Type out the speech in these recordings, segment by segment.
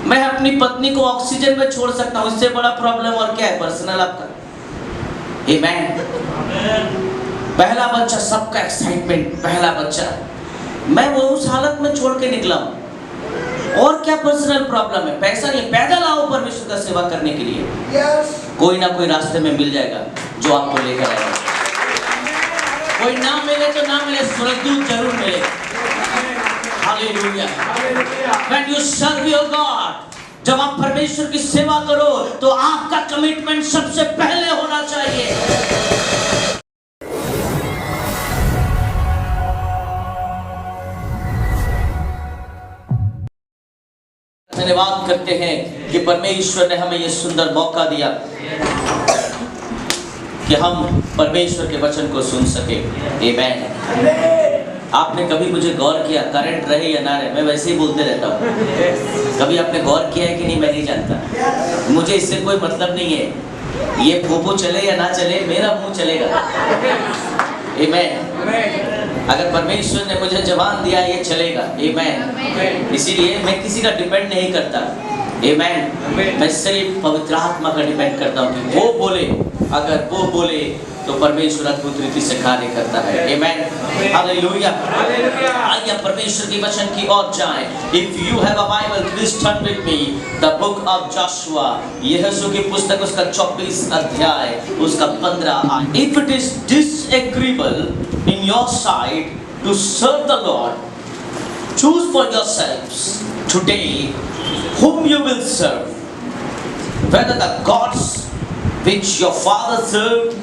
मैं अपनी पत्नी को ऑक्सीजन में छोड़ सकता हूँ, इससे बड़ा प्रॉब्लम और क्या है पर्सनल आपका। आमेन। पहला बच्चा, सबका एक्साइटमेंट, पहला बच्चा, मैं वो उस हालत में छोड़ के निकला हूँ, और क्या पर्सनल प्रॉब्लम है? पैसा नहीं, पैदल आओ परमेश्वर का सेवा करने के लिए। कोई ना कोई रास्ते में मिल जाएगा जो आपको लेकर आएगा। कोई ना मिले तो ना मिले, स्वर्गदूत जरूर मिले। Hallelujah. When you serve your God, जब आप परमेश्वर की सेवा करो तो आपका कमिटमेंट सबसे पहले होना चाहिए। धन्यवाद करते हैं कि परमेश्वर ने हमें यह सुंदर मौका दिया कि हम परमेश्वर के वचन को सुन सके। आमेन। आपने कभी मुझे गौर किया, करंट रहे या ना रहे, मैं वैसे ही बोलते रहता हूँ। कभी आपने गौर किया है कि नहीं, मैं नहीं जानता। मुझे इससे कोई मतलब नहीं है, ये फूफू चले या ना चले, मेरा मुंह चलेगा। आमेन। अगर परमेश्वर ने मुझे जवान दिया, ये चलेगा। आमेन। इसीलिए मैं किसी का डिपेंड नहीं करता। आमेन। मैं सिर्फ पवित्र आत्मा का डिपेंड करता हूँ कि वो बोले, अगर वो बोले तो परमेश्वर अद्भुत रीति से कार्य करता है। आमेन। हालेलुया। आइए परमेश्वर के वचन की ओर जाएं। If you have a Bible, please turn with me the book of Joshua। यहोशू की पुस्तक उसका 24 अध्याय उसका 15 आयत। If it is disagreeable in your sight to serve the Lord, choose for yourselves today whom you will serve, whether the gods which your father served,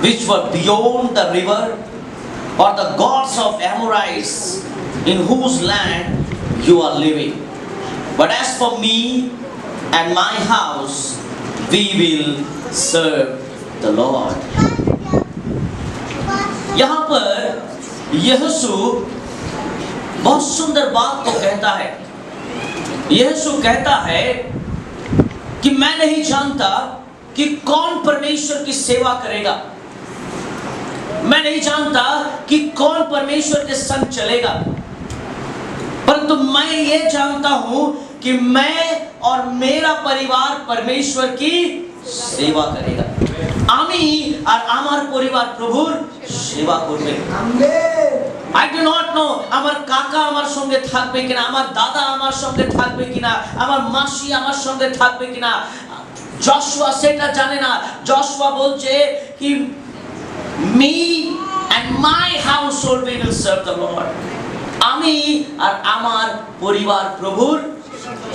which were beyond the river, or the gods of Amorites in whose land you are living. But as for me and my house, we will serve the Lord। यहाँ पर यहोशू बहुत सुंदर बात को कहता है। यहोशू कहता है कि मैं नहीं जानता कि कौन परमेश्वर की सेवा करेगा, मैं नहीं जानता कि कौन परमेश्वर के संग चलेगा, परंतु मैं ये जानता हूं कि मैं और मेरा परिवार परमेश्वर की सेवा करेगा। আমি আর আমার পরিবার প্রভুর সেবা করবে। I do not know আমার কাকা আমার সঙ্গে থাকবে কিনা, আমার দাদা আমার সঙ্গে থাকবে কিনা, আমার মাসি আমার সঙ্গে থাকবে কিনা। জশুয়া সেটা জানে না। জশুয়া বলছে কি me and my household we will serve the Lord। আমি আর আমার পরিবার প্রভুর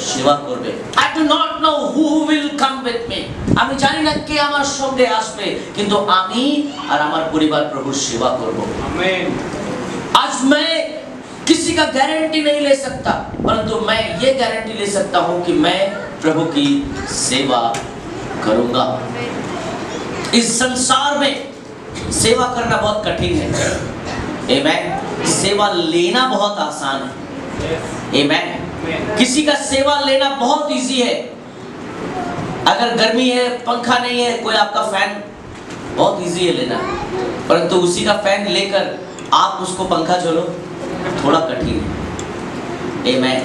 সেবা করবে। I do not know who will come with me। আমি জানি না কে আমার সঙ্গে আসবে, কিন্তু আমি আর আমার পরিবার প্রভুর সেবা করব। আমেন। आज मैं किसी का गारंटी नहीं ले सकता, परंतु मैं ये गारंटी ले सकता हूँ कि मैं प्रभु की सेवा करूंगा। इस संसार में सेवा करना बहुत कठिन है। आमेन। सेवा लेना बहुत आसान है। आमेन। किसी का सेवा लेना बहुत इजी है। अगर गर्मी है, पंखा नहीं है, कोई आपका फैन, बहुत इजी है लेना, परंतु उसी का फैन लेकर आप उसको पंखा झोलो, थोड़ा कठिन है। आमेन।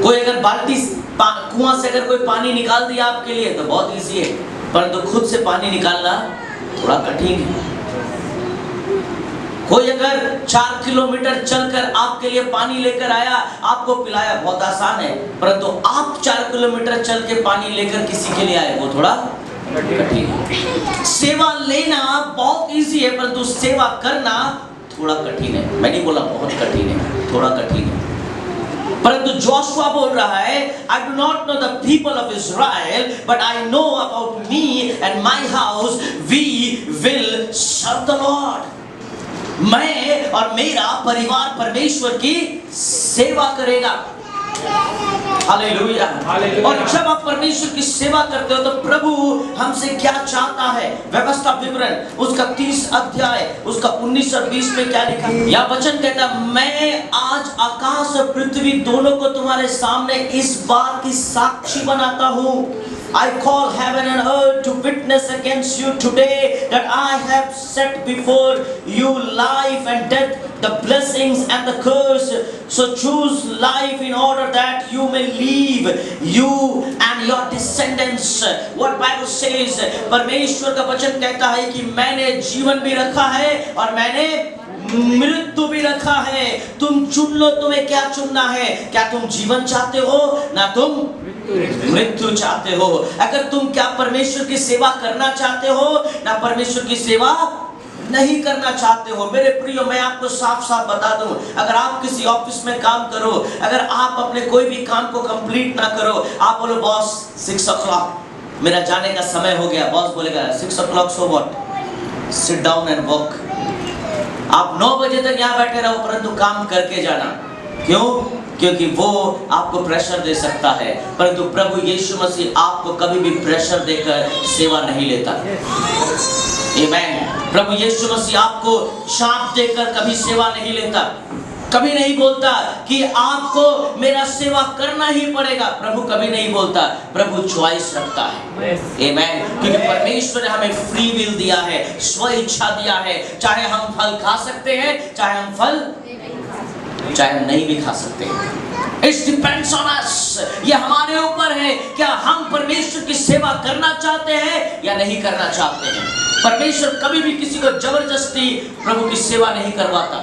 कोई अगर बाल्टी कुआं से अगर कोई पानी निकाल दिया आपके लिए तो बहुत इजी है, परंतु खुद से पानी निकालना थोड़ा कठिन है। कोई अगर 4 किलोमीटर चलकर आपके लिए पानी लेकर आया, आपको पिलाया, बहुत आसान है, परंतु आप 4 किलोमीटर चल के पानी लेकर किसी के लिए आए, वो थोड़ा कठिन है। सेवा लेना बहुत इजी है, परंतु सेवा करना थोड़ा कठिन है। मैं नहीं बोला बहुत कठिन है, थोड़ा कठिन है। परंतु जोशुआ बोल रहा है, I do not know the people of Israel, but I know about me and my house, we will serve the Lord। मैं और मेरा परिवार परमेश्वर की सेवा करेगा। हालेलुया। और जब आप परमेश्वर की सेवा करते हो तो प्रभु हमसे क्या चाहता है, व्यवस्था विवरण उसका 30 अध्याय उसका 19 और 20 में क्या लिखा। यह वचन कहता है, मैं आज आकाश और पृथ्वी दोनों को तुम्हारे सामने इस बात की साक्षी बनाता हूँ। I call heaven and earth to witness against you today that I have set before you life and death, the blessings and the curse. So choose life in order that you may live, you and your descendants. What Bible says, परमेश्वर का वचन कहता है कि मैंने जीवन भी रखा है और मैंने मृत्यु भी रखा है। तुम चुन लो तुम्हें क्या चुनना है। क्या तुम जीवन चाहते हो ना तुम मृत्यु चाहते हो। अगर तुम क्या परमेश्वर की सेवा करना चाहते हो ना परमेश्वर की सेवा नहीं करना चाहते हो। मेरे प्रियो, मैं आपको साफ साफ बता दूं, अगर आप किसी ऑफिस में काम करो, अगर आप अपने कोई भी काम को कंप्लीट ना करो, आप बोलो बॉस 6 o'clock मेरा जाने का समय हो गया, बॉस बोलेगा 6 o'clock so what, sit down and work। आप 9 बजे तक यहाँ बैठे रहो परंतु काम करके जाना। क्यों? क्योंकि वो आपको प्रेशर दे सकता है, परंतु प्रभु यीशु मसीह आपको कभी भी प्रेशर देकर सेवा नहीं लेता। आमेन। प्रभु यीशु मसीह आपको शाप देकर कभी सेवा नहीं लेता। कभी नहीं बोलता कि आपको मेरा सेवा करना ही पड़ेगा। प्रभु कभी नहीं बोलता। प्रभु चॉइस रखता है। आमेन। क्योंकि परमेश्वर ने हमें फ्री विल दिया है, स्व इच्छा दिया है। चाहे हम फल खा सकते हैं, चाहे हम नहीं भी खा सकते हैं। It depends on us। ये हमारे ऊपर है, क्या हम परमेश्वर की सेवा करना चाहते हैं या नहीं करना चाहते हैं। परमेश्वर कभी भी किसी को जबरदस्ती प्रभु की सेवा नहीं करवाता।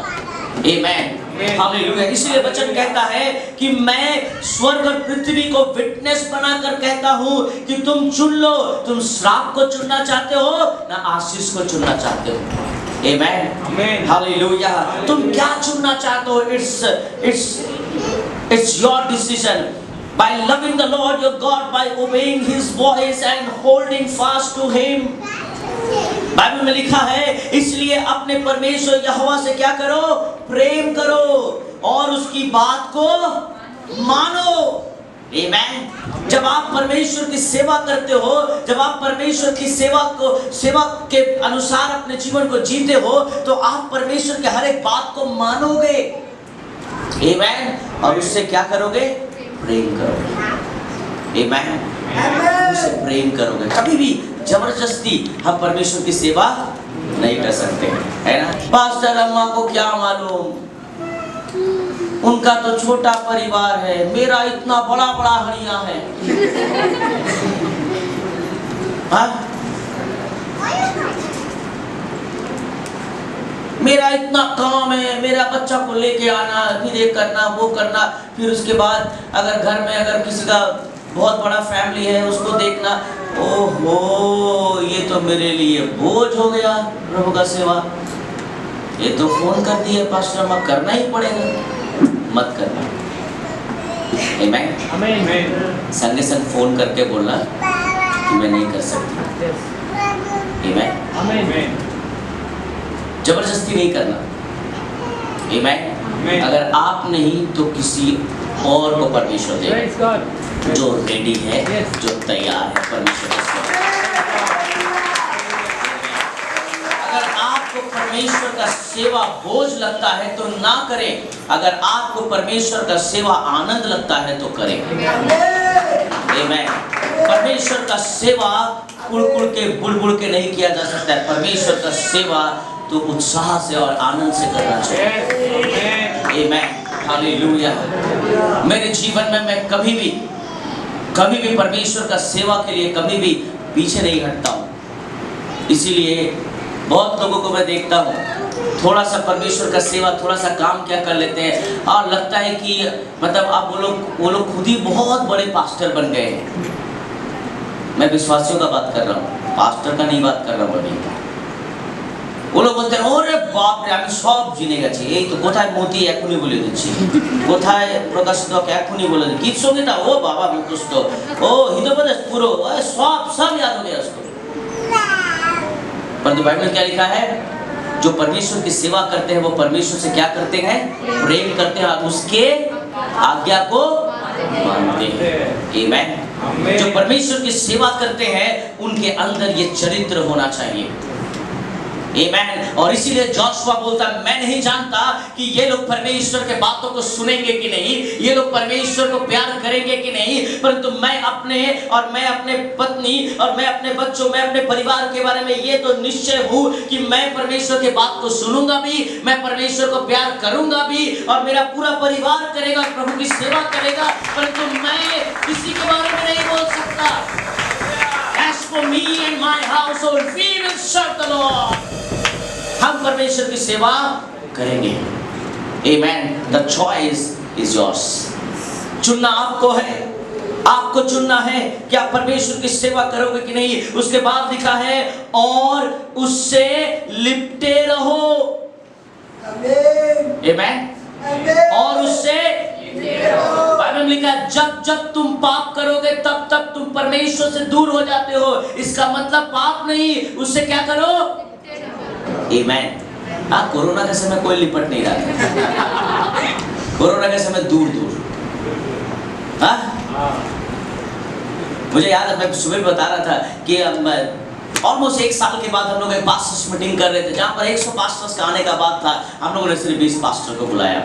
आमेन। हालेलुया। इसलिए वचन कहता है कि मैं स्वर्ग और पृथ्वी को विटनेस बनाकर कहता हूँ कि तुम चुन लो, तुम श्राप को चुनना चाहते हो ना आशीष को चुनना चाहते हो। आमेन। हालेलुया। तुम क्या चुनना चाहते हो? It's your decision. By loving the Lord your God, by obeying His voice and holding fast to Him। Bible में लिखा है, इसलिए अपने परमेश्वर यहोवा से क्या करो? प्रेम करो और उसकी बात को मानो। आमेन। जब आप परमेश्वर की सेवा करते हो, जब आप परमेश्वर की सेवा के अनुसार अपने जीवन को जीते हो, तो आप परमेश्वर के हर एक बात को मानोगे। आमेन। और उससे क्या करोगे? प्रेम करोगे। आमेन। उससे प्रेम करोगे। कभी भी जबरदस्ती हम परमेश्वर की सेवा नहीं कर सकते, है ना। पास्टर अम्मा को क्या मालूम, उनका तो छोटा परिवार है, मेरा इतना बड़ा बड़ा हड़िया है। हाँ? मेरा इतना काम है, मेरा बच्चा को लेके आना, फिर ये करना वो करना, फिर उसके बाद अगर घर में अगर किसी का बहुत बड़ा फैमिली है उसको देखना। ओहो, ये तो मेरे लिए बोझ हो गया प्रभु का सेवा। ये तो फोन कर दिए पास्टर अम्मा, करना ही पड़ेगा। मत करना। आमेन। संगे संग फोन करके बोलना कि मैं नहीं कर सकती। आमेन। जबरदस्ती नहीं करना। आमेन। अगर आप नहीं तो किसी और को परमेश्वर देगा जो रेडी है, जो तैयार है परमेश्वर से। अगर आपको परमेश्वर का सेवा बोझ लगता है तो ना करें। अगर आपको परमेश्वर का सेवा आनंद लगता है तो करें। आमेन। परमेश्वर का सेवा कुड़ के बुड़ के नहीं किया जा सकता है। परमेश्वर का सेवा तो उत्साह से और आनंद से करना चाहिए। आमेन। हालेलुया। मेरे जीवन में मैं कभी भी परमेश्वर का सेवा के लिए कभी भी पीछे नहीं हटता हूँ। इसीलिए बहुत लोगों को मैं देखता हूँ, थोड़ा सा परमेश्वर का सेवा, थोड़ा सा काम क्या कर लेते हैं और लगता है कि मतलब आप वो लोग खुद ही बहुत बड़े पास्टर बन गए हैं। मैं विश्वासियों का बात कर रहा हूँ, पास्टर का नहीं बात कर रहा हूँ अभी। वो लोग बोलते हैं ओरे बाप रे আমি সব জেনে গেছি, এই তো কোথায় মতি এখনই বলে দিচ্ছি, কোথায় প্রকাশিত এখনই বলে দিচ্ছি, গীত সঙ্গীতা ও বাবা মুখস্থ, ও হিতোপদেশ পুরো सब याद हो गया उसको। परंतु बाइबल में क्या लिखा है? जो परमेश्वर की सेवा करते हैं वो परमेश्वर से क्या करते हैं? प्रेम करते हैं, उसके आज्ञा को मानते हैं। आमेन। जो परमेश्वर की सेवा करते हैं उनके अंदर ये चरित्र होना चाहिए। आमेन। और इसीलिए जोशुआ बोलता है, मैं नहीं जानता कि ये लोग परमेश्वर के बातों को सुनेंगे कि नहीं, ये लोग परमेश्वर को प्यार करेंगे कि नहीं, परंतु मैं अपने पत्नी और मैं अपने बच्चों, मैं अपने परिवार के बारे में ये तो निश्चय हूँ कि मैं परमेश्वर के बात को सुनूंगा भी, मैं परमेश्वर को प्यार करूंगा भी, और मेरा पूरा परिवार करेगा, प्रभु की सेवा करेगा, परंतु मैं किसी के बारे में नहीं बोल सकता। As for me and my household, we will serve the Lord. हम परमेश्वर की सेवा करेंगे। Amen. The choice is yours. चुनना आपको है, आपको चुनना है कि आप परमेश्वर की सेवा करोगे कि नहीं। उसके बाद लिखा है, और उससे लिपटे रहो। Amen. और उससे बाइबल में लिखा है, जब जब तुम पाप करोगे तब तब तुम परमेश्वर से दूर हो जाते हो। इसका मतलब पाप नहीं, उससे क्या करो? आमेन। हाँ, कोरोना के समय कोई लिपट नहीं रहा था। कोरोना के समय दूर दूर। हाँ, मुझे याद है, मैं सुबह बता रहा था कि ऑलमोस्ट 1 साल के बाद हम लोग एक पास्टर्स मीटिंग कर रहे थे, जहाँ पर 100 पास्टर्स का आने का बात था। हम लोगों ने सिर्फ 20 पास्टर को बुलाया,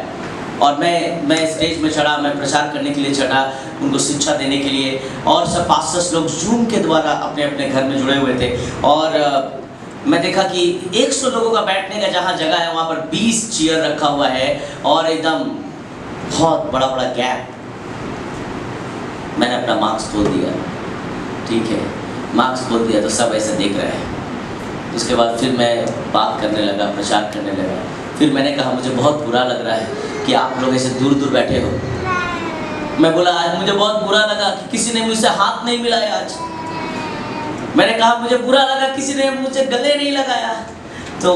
और मैं स्टेज में चढ़ा, मैं प्रचार करने के लिए चढ़ा, उनको शिक्षा देने के लिए। और सब पास्टर्स लोग जूम के द्वारा अपने अपने घर में जुड़े हुए थे। और मैं देखा कि 100 लोगों का बैठने का जहाँ जगह है, वहाँ पर 20 चेयर रखा हुआ है, और एकदम बहुत बड़ा बड़ा गैप। मैंने अपना मास्क खोल दिया, ठीक है, मास्क खोल दिया तो सब ऐसे देख रहे हैं। उसके बाद फिर मैं बात करने लगा, प्रचार करने लगा। फिर मैंने कहा, मुझे बहुत बुरा लग रहा है कि आप लोग ऐसे दूर दूर बैठे हो। मैं बोला, आज मुझे बहुत बुरा लगा कि किसी ने मुझसे हाथ नहीं मिलाया। आज मैंने कहा, मुझे बुरा लगा किसी ने मुझे गले नहीं लगाया। तो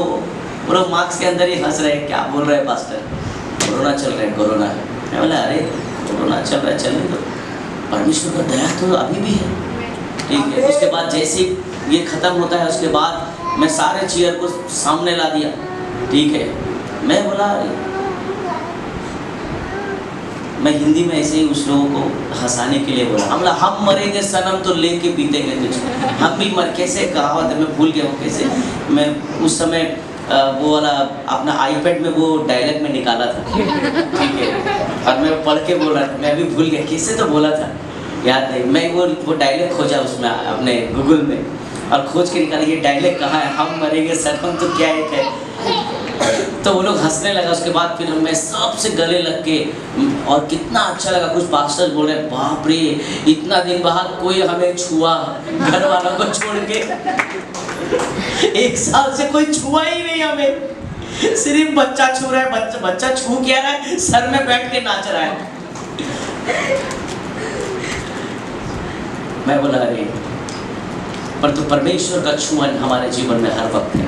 वो लोग मार्क्स के अंदर ही हंस रहे, क्या बोल रहे हैं पास्टर, कोरोना चल रहा है, कोरोना। मैं बोला, अरे कोरोना चल रहा है, चलने दो, परमेश्वर का दया तो अभी भी है, ठीक है। उसके बाद जैसे ये ख़त्म होता है, उसके बाद मैं सारे चेयर को सामने ला दिया, ठीक है। मैं बोला, मैं हिंदी में ऐसे ही उस लोगों को हंसाने के लिए बोला, हम मरेंगे सनम तो लेके पीतेंगे तुझ, हम भी मर, कैसे कहावत है, मैं भूल गया वो कैसे। मैं उस समय वो वाला अपना आईपैड में वो डायलॉग में निकाला था, ठीक है, और मैं पढ़ के बोल रहा था। मैं अभी भूल गया कैसे तो बोला था, याद नहीं। मैं वो डायलॉग खोजा उसमें अपने गूगल में, और खोज के निकाला ये डायलॉग कहाँ है, हम मरेंगे सनम तो क्या एक है। तो वो लोग हंसने लगा। उसके बाद फिर मैं सबसे गले लग के, और कितना अच्छा लगा। कुछ पास्टर बोल रहे, बाप रे, इतना दिन बाद कोई हमें छुआ, घर वालों को छोड़ के 1 साल से कोई छुआ ही नहीं हमें, सिर्फ बच्चा छू रहा है। बच्चा छू क्या रहा है, सर में बैठ के नाच रहा है। मैं बोला, अरे पर तो परमेश्वर का छुअन हमारे जीवन में हर वक्त है,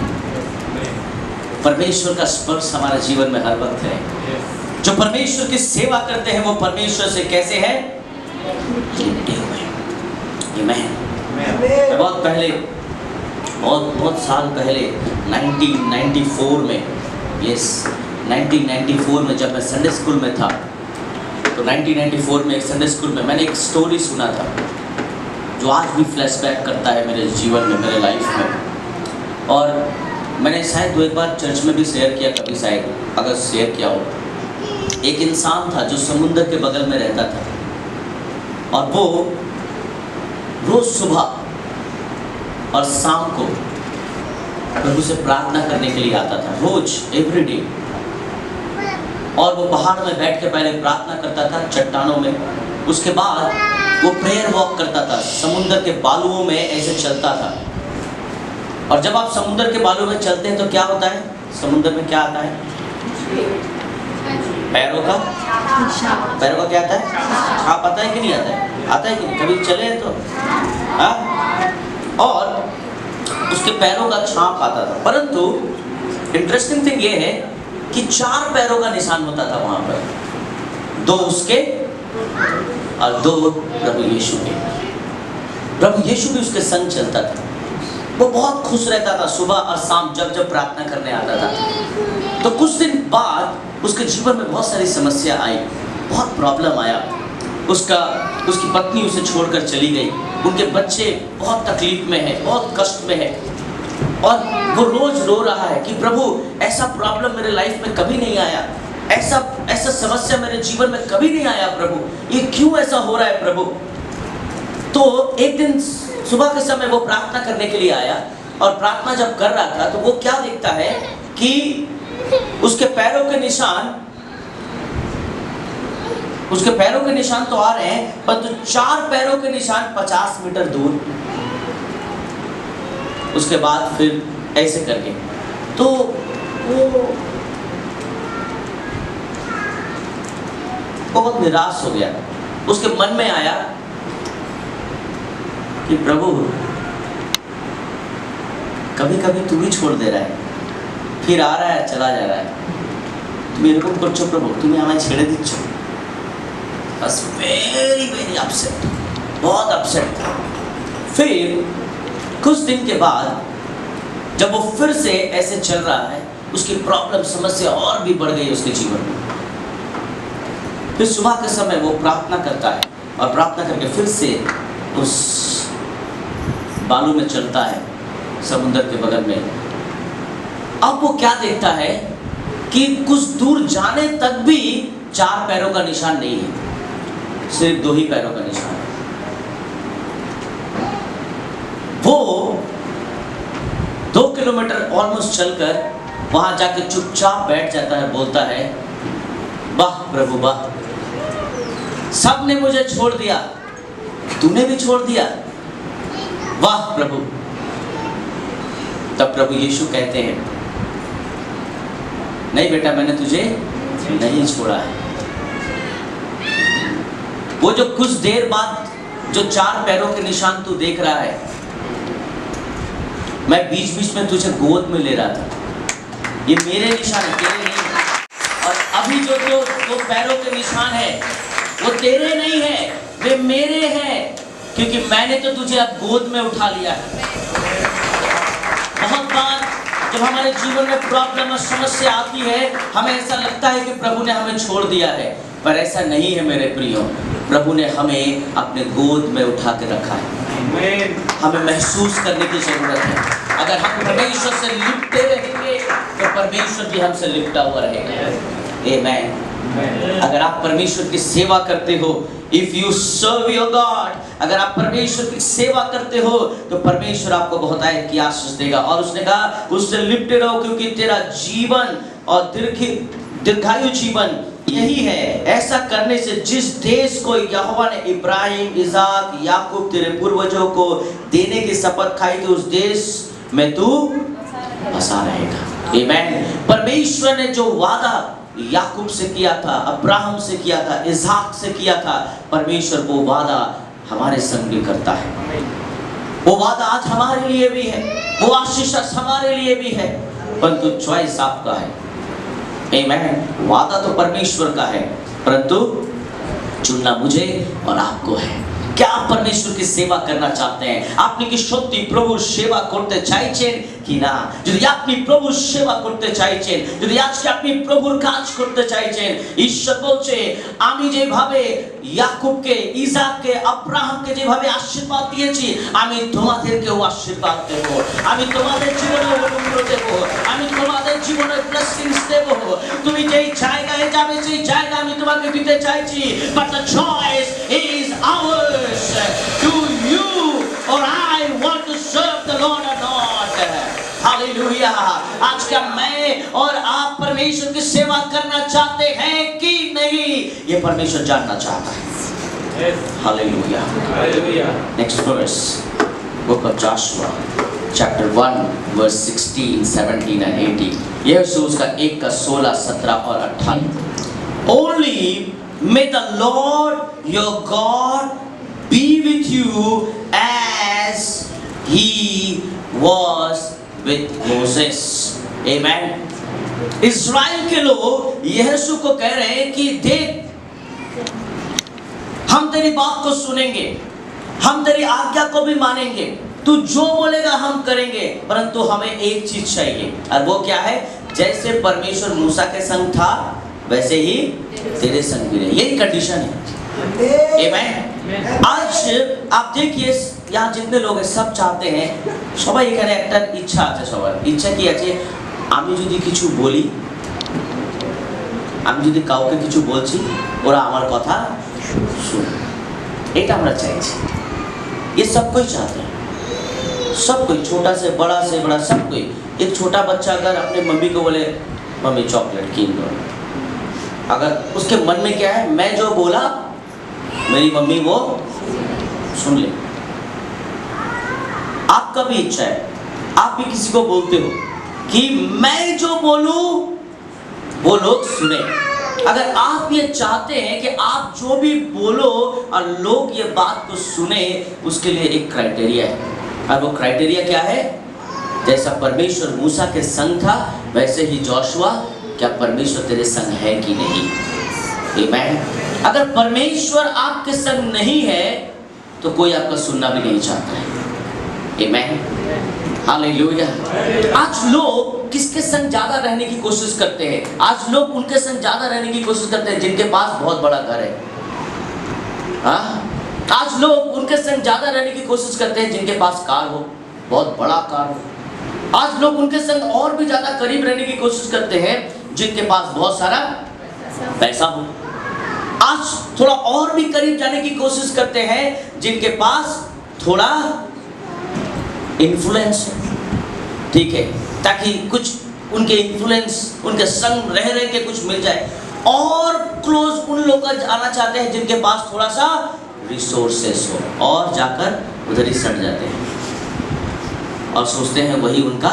परमेश्वर का स्पर्श हमारे जीवन में हर वक्त है। जो परमेश्वर की सेवा करते हैं वो परमेश्वर से कैसे है, लिपटे हुए। मैं बहुत पहले, बहुत साल पहले 1994 में, यस 1994 में जब मैं संडे स्कूल में था, तो 1994 में एक संडे स्कूल में मैंने एक स्टोरी सुना था जो आज भी फ्लैशबैक करता है मेरे जीवन में, मेरे लाइफ में। और मैंने शायद 2 एक बार चर्च में भी शेयर किया, कभी शायद अगर शेयर किया हो। एक इंसान था जो समुद्र के बगल में रहता था, और वो रोज सुबह और शाम को प्रभु से प्रार्थना करने के लिए आता था, रोज, एवरीडे। और वो पहाड़ में बैठ के पहले प्रार्थना करता था, चट्टानों में। उसके बाद वो प्रेयर वॉक करता था, समुद्र के बालुओं में ऐसे चलता था। और जब आप समुद्र के बालू में चलते हैं तो क्या होता है, समुद्र में क्या आता है, पैरों का क्या आता है, छाप आता है कि नहीं आता है, आता है कि नहीं, कभी चले तो और उसके पैरों का छाप आता था। परंतु इंटरेस्टिंग थिंग ये है कि 4 पैरों का निशान होता था वहां पर, 2 उसके और 2 प्रभु यीशु के। प्रभु यीशु भी उसके संग चलता था। वो बहुत खुश रहता था सुबह और शाम जब प्रार्थना करने आता था। तो कुछ दिन बाद उसके जीवन में बहुत सारी समस्या आई, बहुत प्रॉब्लम आया। उसकी पत्नी उसे छोड़कर चली गई, उनके बच्चे बहुत तकलीफ में है, बहुत कष्ट में है। और वो रोज रो रहा है कि प्रभु ऐसा प्रॉब्लम मेरे लाइफ में कभी नहीं आया, ऐसा समस्या मेरे जीवन में कभी नहीं आया प्रभु, ये क्यों ऐसा हो रहा है प्रभु। तो एक दिन सुबह के समय वो प्रार्थना करने के लिए आया और प्रार्थना जब कर रहा था तो वो क्या देखता है कि उसके पैरों के निशान तो आ रहे हैं, परंतु 4 पैरों के निशान 50 मीटर दूर। उसके बाद फिर ऐसे करके तो वो बहुत निराश हो गया। उसके मन में आया कि प्रभु कभी कभी तू ही छोड़ दे रहा है, फिर आ रहा है चला जा रहा है, तुम एरकम करछो प्रभु, तुम्हें हमें छेड़े दिच्छो। बस वेरी अपसेट, बहुत अपसेट था। फिर कुछ दिन के बाद जब वो फिर से ऐसे चल रहा है, उसकी प्रॉब्लम समस्या और भी बढ़ गई उसके जीवन में। फिर सुबह के समय वो प्रार्थना करता है और प्रार्थना करके फिर से उस बालू में चलता है समुद्र के बगल में। अब वो क्या देखता है कि कुछ दूर जाने तक भी 4 पैरों का निशान नहीं है, सिर्फ 2 ही पैरों का निशान है। वो 2 किलोमीटर ऑलमोस्ट चलकर वहां जाके चुपचाप बैठ जाता है, बोलता है वाह प्रभु वाह, सबने मुझे छोड़ दिया, तूने भी छोड़ दिया, वाह प्रभु। तब प्रभु यीशु कहते हैं नहीं बेटा, मैंने तुझे नहीं छोड़ा है। वो जो कुछ देर बाद जो 4 पैरों के निशान तू देख रहा है, मैं बीच बीच में तुझे गोद में ले रहा था, ये मेरे निशान है, तेरे नहीं। और अभी जो 2 पैरों के निशान है वो तेरे नहीं है, वे मेरे हैं, क्योंकि मैंने तो तुझे अब गोद में उठा लिया है। बहुत बार जब हमारे जीवन में प्रॉब्लम और समस्या आती है, हमें ऐसा लगता है कि प्रभु ने हमें छोड़ दिया है, पर ऐसा नहीं है मेरे प्रियो। प्रभु ने हमें अपने गोद में उठा के रखा है। हमें महसूस करने की जरूरत है। अगर हम परमेश्वर से लिपटे रहेंगे तो परमेश्वर भी हमसे लिपटा हुआ रहेगा। आमेन। अगर आप परमेश्वर की सेवा करते हो, if you serve your God, अगर आप परमेश्वर की सेवा करते हो तो परमेश्वर आपको बहुत आयत की आशीष देगा। और उसने कहा उससे लिपटे रहो, क्योंकि तेरा जीवन और दीर्घायु जीवन यही है, ऐसा करने से जिस देश को यहोवा ने इब्राहिम, इसाक, याकूब तेरे पूर्वजों को देने की शपथ खाई थी, उस देश में तू बसा रहेगा। आमीन। परमेश्वर ने जो वादा याकूब से किया था, अब्राहम से किया था, इसाक से किया था, परमेश्वर वो वादा हमारे संग भी करता है। वो वादा आज हमारे लिए भी है, वो आशीष हमारे लिए भी है, परंतु चॉइस आपका है। आमीन। वादा तो परमेश्वर का है, परंतु चुनना मुझे और आपको है। क्या आप परमेश्वर की सेवा करना चाहते हैं? আপনি কি সত্যি প্রভুর সেবা করতে চাইছেন কিনা? যদি আপনি প্রভুর সেবা করতে চাইছেন, যদি আজকে আপনি প্রভুর কাজ করতে চাইছেন, ঈশ্বর বলছে আমি যেভাবে ইয়াকুবকে, ইসাককে, আব্রাহামকে যেভাবে আশীর্বাদ দিয়েছি, আমি তোমাদেরকেও আশীর্বাদ দেব, আমি তোমাদের জীবনে অনুগ্রহ দেব, আমি তোমাদের জীবনে ব্লেসিংস দেব। তুমি যেই জায়গায় যাবে সেই জায়গা আমি তোমাকে দিতে চাইছি, but the choice is ours. Do you or I want to serve the Lord or not? Hallelujah. आज का मैं और आप परमेश्वर की सेवा करना चाहते हैं कि नहीं, ये परमेश्वर जानना चाहता है। Hallelujah. Next verse, book of Joshua chapter 1 verse 16, 17 and 18। यह उसका 1 का 16, 17 और 18। Only may the Lord your God be with you as he was with Moses। Amen। इस्राएल के लोग यीशु को कह रहे हैं कि देख, हम तेरी बात को सुनेंगे, हम तेरी आज्ञा को भी मानेंगे, तू जो बोलेगा हम करेंगे, परंतु हमें एक चीज चाहिए, और वो क्या है? जैसे परमेश्वर मूसा के संग था वैसे ही तेरे संग भी रहे। यही कंडीशन है। आमेन। आज आप देखिए यहाँ जितने लोग हैं सब चाहते हैं, সবাই এখানে একটা ইচ্ছা আছে, সবার ইচ্ছা কি আছে, আমি যদি কিছু বলি, আমি যদি কাউকে কিছু বলছি, ওরা আমার কথা শুনে, এটা আমরা চাইছি। ये सब कोई चाहते हैं, सब कोई, छोटा से बड़ा सब कोई। एक छोटा बच्चा अगर अपने मम्मी को बोले मम्मी चॉकलेट कीन दो, अगर उसके मन में क्या है, मैं जो बोला मेरी मम्मी वो सुन ले। आपका भी इच्छा है, आप भी किसी को बोलते हो कि मैं जो बोलूं वो लोग सुने। अगर आप ये चाहते हैं कि आप जो भी बोलो और लोग ये बात को सुने, उसके लिए एक क्राइटेरिया है, और वो क्राइटेरिया क्या है, जैसा परमेश्वर मूसा के संग था, वैसे ही जोशुआ, क्या परमेश्वर तेरे संग है कि नहीं। आमीन। अगर परमेश्वर आपके संग नहीं है तो कोई आपका सुनना भी नहीं चाहता है। आमीन, हालेलुया। आज लोग किसके संग ज्यादा रहने की कोशिश करते हैं, आज लोग उनके संग ज्यादा रहने की कोशिश करते हैं जिनके पास बहुत बड़ा घर है। हाँ, आज लोग उनके संग ज्यादा रहने की कोशिश करते हैं जिनके पास कार हो, बहुत बड़ा कार हो। आज लोग उनके संग और भी ज्यादा करीब रहने की कोशिश करते हैं जिनके पास बहुत सारा पैसा हो। आज थोड़ा और भी करीब जाने की कोशिश करते हैं जिनके पास थोड़ा इन्फ्लुएंस है, ठीक है, ताकि कुछ उनके इन्फ्लुएंस, उनके संग रह के कुछ मिल जाए। और क्लोज उन लोग का आना चाहते हैं जिनके पास थोड़ा सा रिसोर्सेस हो, और जाकर उधर ही सट जाते हैं और सोचते हैं वही उनका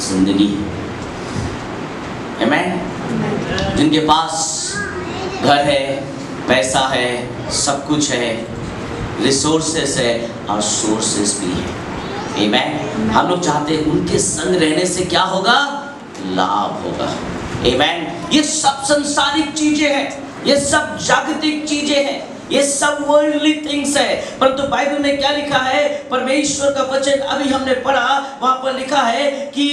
जिंदगी है। आमीन। जिनके पास घर है, पैसा है, सब कुछ है, रिसोर्सेस है और सोर्सेस भी है। आमीन। हम लोग चाहते हैं उनके संग रहने से क्या होगा, लाभ होगा। आमीन। ये सब संसारिक चीजें हैं, ये सब जागतिक चीजें हैं, ये सब वर्ल्डली थिंग्स है, परंतु बाइबल में क्या लिखा है, परमेश्वर का वचन अभी हमने पढ़ा, वहां पर लिखा है कि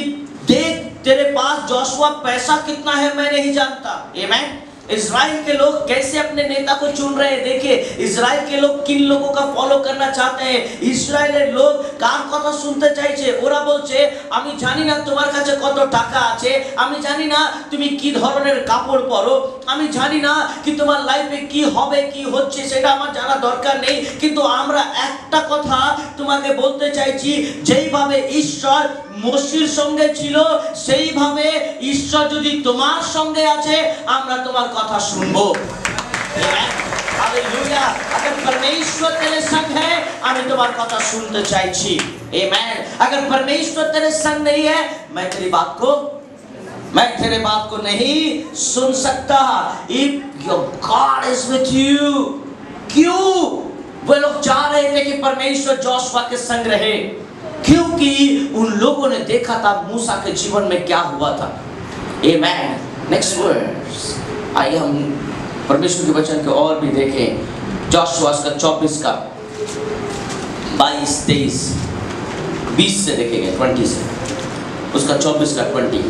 देख तेरे पास जोशुआ पैसा कितना है मैं नहीं जानता। आमीन। इजराइल के लोग कैसे अपने नेता को चुन रहे हैं, देखिए इजराइल के लोग किन लोगों का फॉलो करना चाहते हैं। इजराइलेर लोग কার কথা শুনতে চাইছে, ওরা বলছে আমি জানি না তোমার কাছে কত টাকা আছে, আমি জানি না তুমি কি ধরনের কাপড় পরো, আমি জানি না কি তোমার লাইফে কি হবে কি হচ্ছে সেটা আমার জানা দরকার নেই, কিন্তু আমরা একটা কথা তোমাকে বলতে চাইছি, যেইভাবে ঈশ্বর মোশির সঙ্গে ছিল সেইভাবে ঈশ্বর যদি তোমার সঙ্গে আছে আমরা তোমার কথা শুনবো। हालेलुया। अगर परमेश्वर तेरे संग है আমি তোমার কথা শুনতে চাইছি। आमीन। अगर परमेश्वर तेरे संग नहीं है मैं तेरी बात को नहीं सुन सकता। If your God is with you, क्यों वे लोग चाह रहे थे कि परमेश्वर जोशुआ के संग रहे, क्योंकि उन लोगों ने देखा था मूसा के जीवन में क्या हुआ था। आमीन। नेक्स्ट वर्स, आइए हम परमेश्वर के वचन को और भी देखें। जोशुआ का 24 का 22, 23, 20 से देखेंगे, 20 से, उसका 24 का 20।